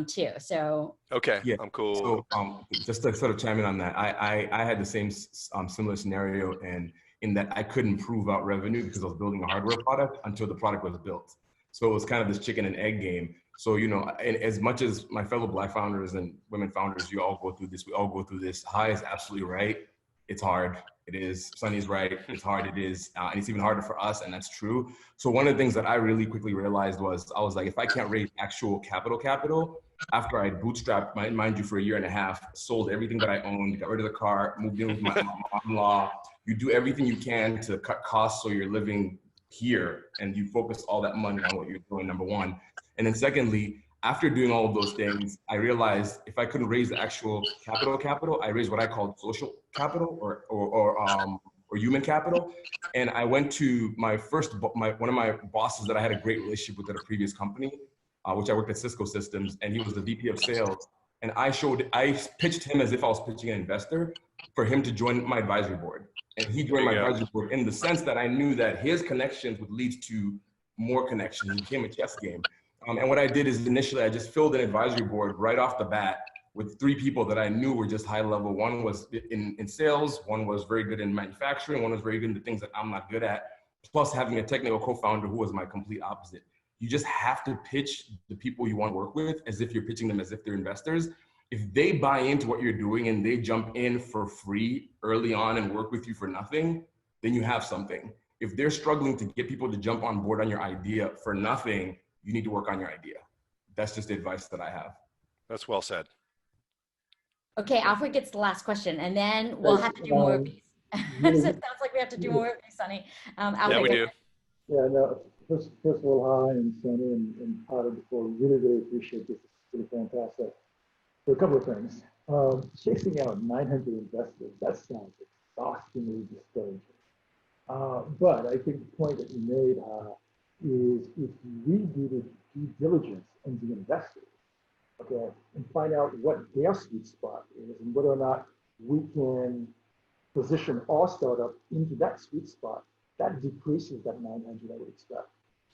too. So.
Okay,
yeah,
I'm cool.
So just to sort of chime in on that, I had the same similar scenario, and in that I couldn't prove out revenue because I was building a hardware product until the product was built. So it was kind of this chicken and egg game. So, and as much as my fellow Black founders and women founders, you all go through this, we all go through this. Hai is absolutely right. It's hard. It is. Sonny's right. It's hard. It is. And it's even harder for us. And that's true. So one of the things that I really quickly realized was, I was like, if I can't raise actual capital, after I bootstrapped, mind you, for a year and a half, sold everything that I owned, got rid of the car, moved in with my mom-in-law, you do everything you can to cut costs so you're living here and you focus all that money on what you're doing, number one. And then secondly, after doing all of those things, I realized if I couldn't raise the actual capital, I raised what I called social capital or human capital. And I went to one of my bosses that I had a great relationship with at a previous company, which I worked at Cisco Systems, and he was the VP of sales. And I pitched him as if I was pitching an investor for him to join my advisory board. And he joined my advisory board in the sense that I knew that his connections would lead to more connections. It became a chess game. And what I did is initially I just filled an advisory board right off the bat with 3 people that I knew were just high level. One was in sales, one was very good in manufacturing, one was very good in the things that I'm not good at, plus having a technical co-founder who was my complete opposite. You just have to pitch the people you want to work with as if you're pitching them as if they're investors. If they buy into what you're doing and they jump in for free early on and work with you for nothing, then you have something. If they're struggling to get people to jump on board on your idea for nothing, you need to work on your idea. That's just the advice that I have.
That's well said.
Okay, Alfred gets the last question, and then we'll have to do more of these. So it sounds like we have to do more of these, Sonny. Alfred,
yeah, we do.
Yeah, no, first of all, hi, and Sonny and Potter before. Really appreciate this. It's really fantastic. So a couple of things. Chasing out 900 investors, that sounds exhaustingly discouraging. But I think the point that you made is if we do the due diligence on the investors, okay, and find out what their sweet spot is and whether or not we can position our startup into that sweet spot, that decreases that 900 I would expect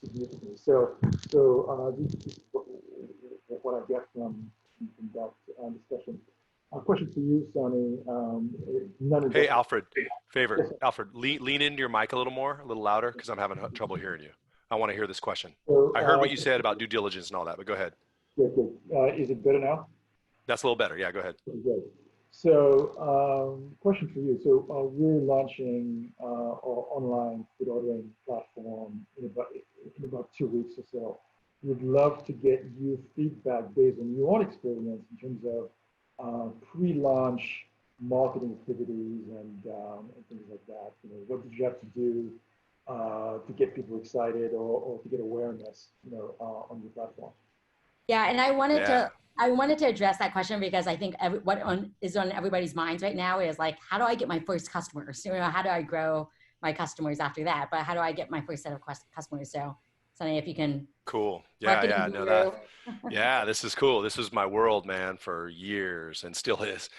significantly. So this is what I get from that discussion. A question for you, Sonny.
Hey, Alfred, favor. Yes, Alfred, lean into your mic a little more, a little louder, because I'm having trouble hearing you. I want to hear this question. So, I heard what you said about due diligence and all that, but go ahead.
Good. Is it better now?
That's a little better. Yeah, go ahead.
Good. So, question for you. So, we're launching our online food ordering platform in about 2 weeks or so. We'd love to get your feedback based on your own experience in terms of pre-launch marketing activities and things like that. What did you have to do to get people excited or to get awareness, on your platform?
Yeah, and I wanted to address that question because I think what is on everybody's minds right now is like, how do I get my first customers? How do I grow my customers after that? But how do I get my first set of customers? So, Sonny, if you can.
Cool. Yeah, this is cool. This was my world, man, for years and still is.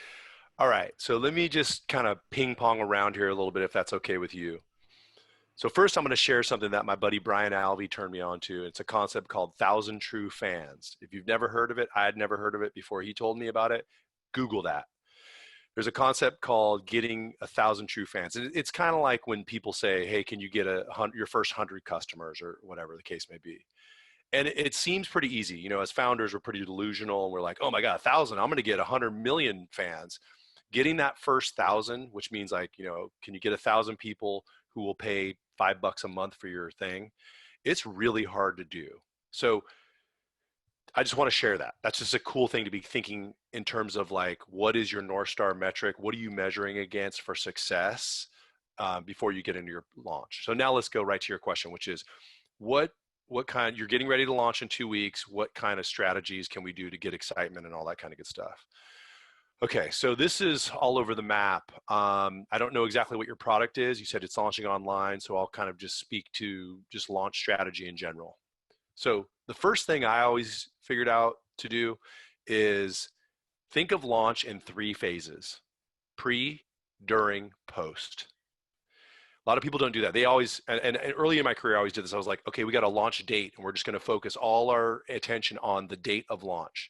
All right, so let me just kind of ping pong around here a little bit, if that's okay with you. So first, I'm going to share something that my buddy Brian Alvey turned me on to. It's a concept called 1,000 True Fans. If you've never heard of it, I had never heard of it before he told me about it. Google that. There's a concept called getting 1,000 true fans. It's kind of like when people say, hey, can you get your first 100 customers or whatever the case may be. And it seems pretty easy. You know, as founders, we're pretty delusional and we're like, oh my God, 1,000, I'm going to get 100 million fans. Getting that first 1,000, which means like, you know, can you get 1,000 people who will pay $5 a month for your thing? It's really hard to do. So I just want to share that. That's just a cool thing to be thinking in terms of like, what is your North Star metric? What are you measuring against for success before you get into your launch? So now let's go right to your question, which is what kind, you're getting ready to launch in 2 weeks. What kind of strategies can we do to get excitement and all that kind of good stuff? Okay, so this is all over the map. I don't know exactly what your product is. You said it's launching online, so I'll kind of just speak to just launch strategy in general. So the first thing I always figured out to do is think of launch in 3 phases: pre, during, post. A lot of people don't do that. They always, and early in my career, I always did this. I was like, okay, we got a launch date and we're just going to focus all our attention on the date of launch.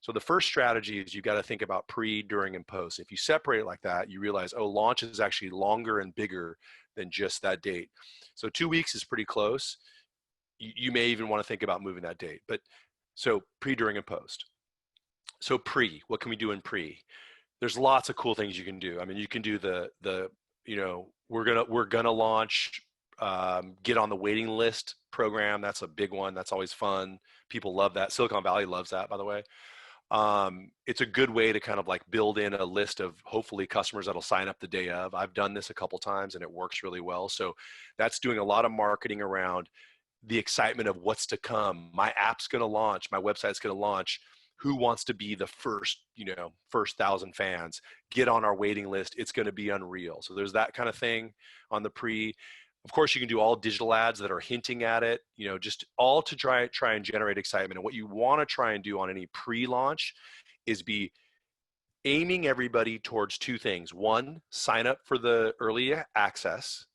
So the first strategy is you got to think about pre, during, and post. If you separate it like that, you realize, oh, launch is actually longer and bigger than just that date. So 2 weeks is pretty close. You may even want to think about moving that date. But so pre, during, and post. So pre, what can we do in pre? There's lots of cool things you can do. I mean, you can do the you know, we're gonna launch, get on the waiting list program. That's a big one. That's always fun. People love that. Silicon Valley loves that, by the way. It's a good way to kind of like build in a list of hopefully customers that'll sign up the day of. I've done this a couple times and it works really well. So that's doing a lot of marketing around the excitement of what's to come. My app's going to launch, my website's going to launch. Who wants to be the first, you know, first 1,000 fans? Get on our waiting list. It's going to be unreal. So there's that kind of thing on the pre. Of course, you can do all digital ads that are hinting at it, you know, just all to try and generate excitement. And what you want to try and do on any pre-launch is be aiming everybody towards 2 things. 1, sign up for the early access,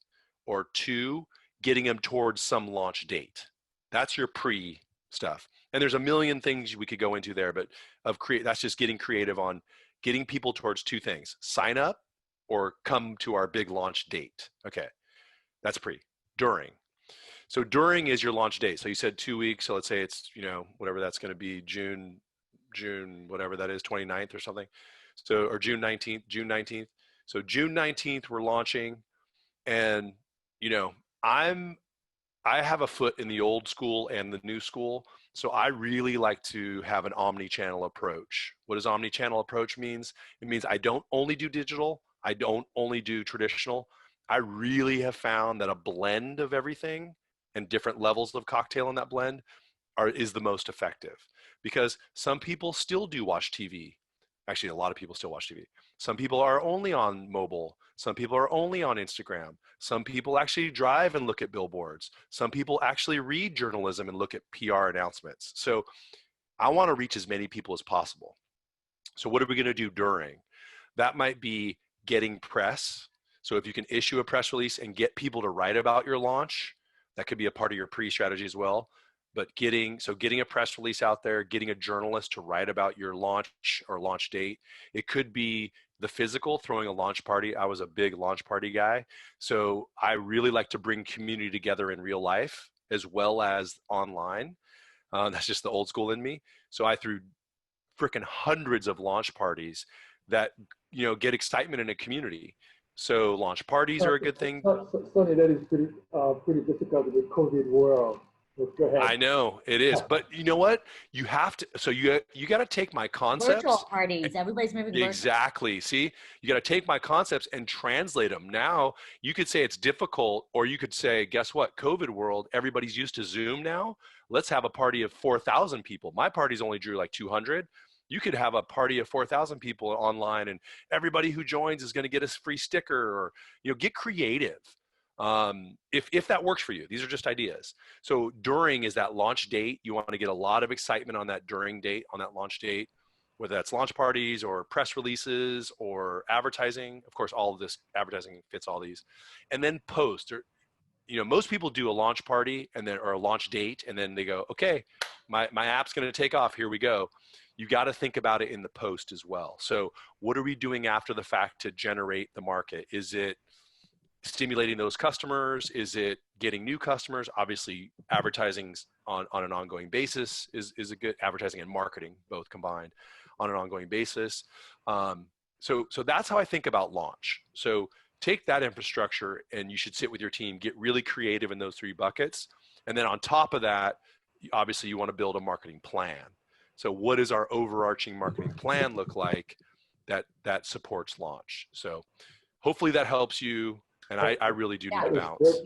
or 2, getting them towards some launch date. That's your pre stuff. And there's a million things we could go into there, but that's just getting creative on getting people towards 2 things: sign up or come to our big launch date. Okay, that's pre. During. So during is your launch date. So you said 2 weeks. So let's say it's, you know, whatever that's going to be, June, whatever that is, 29th or something. So, or June 19th. So June 19th, we're launching. And, you know, I have a foot in the old school and the new school. So I really like to have an omni-channel approach. What does omni-channel approach means? It means I don't only do digital. I don't only do traditional. I really have found that a blend of everything and different levels of cocktail in that blend is the most effective, because some people still do watch TV. Actually, a lot of people still watch TV. Some people are only on mobile. Some people are only on Instagram. Some people actually drive and look at billboards. Some people actually read journalism and look at PR announcements. So I want to reach as many people as possible. So what are we going to do during? That might be getting press. So if you can issue a press release and get people to write about your launch, that could be a part of your pre-strategy as well. But getting a press release out there, getting a journalist to write about your launch or launch date. It could be the physical, throwing a launch party. I was a big launch party guy. So I really like to bring community together in real life as well as online. That's just the old school in me. So I threw freaking hundreds of launch parties that, you know, get excitement in a community. So launch parties are a good thing.
Sonny, that is pretty difficult in the COVID world. Go ahead.
I know it is, but you know what? You have to. So you got to take my concepts.
Virtual parties. Everybody's moving virtual.
Exactly. See, you got to take my concepts and translate them. Now you could say it's difficult, or you could say, guess what? COVID world, everybody's used to Zoom now. Let's have a party of 4,000 people. My parties only drew like 200. You could have a party of 4,000 people online, and everybody who joins is going to get a free sticker, or, you know, get creative. If that works for you. These are just ideas. So during is that launch date. You want to get a lot of excitement on that during date, on that launch date, whether that's launch parties or press releases or advertising. Of course, all of this advertising fits all these. And then post, or, you know, most people do a launch party and then, or a launch date, and then they go, okay, my app's going to take off. Here we go. You got to think about it in the post as well. So what are we doing after the fact to generate the market? Is it stimulating those customers? Is it getting new customers? Obviously, advertising on an ongoing basis is a good, advertising and marketing both combined on an ongoing basis. So that's how I think about launch. So take that infrastructure and you should sit with your team, get really creative in those 3 buckets. And then on top of that, obviously you want to build a marketing plan. So what does our overarching marketing plan look like that supports launch? So hopefully that helps you. And I really do need to bounce.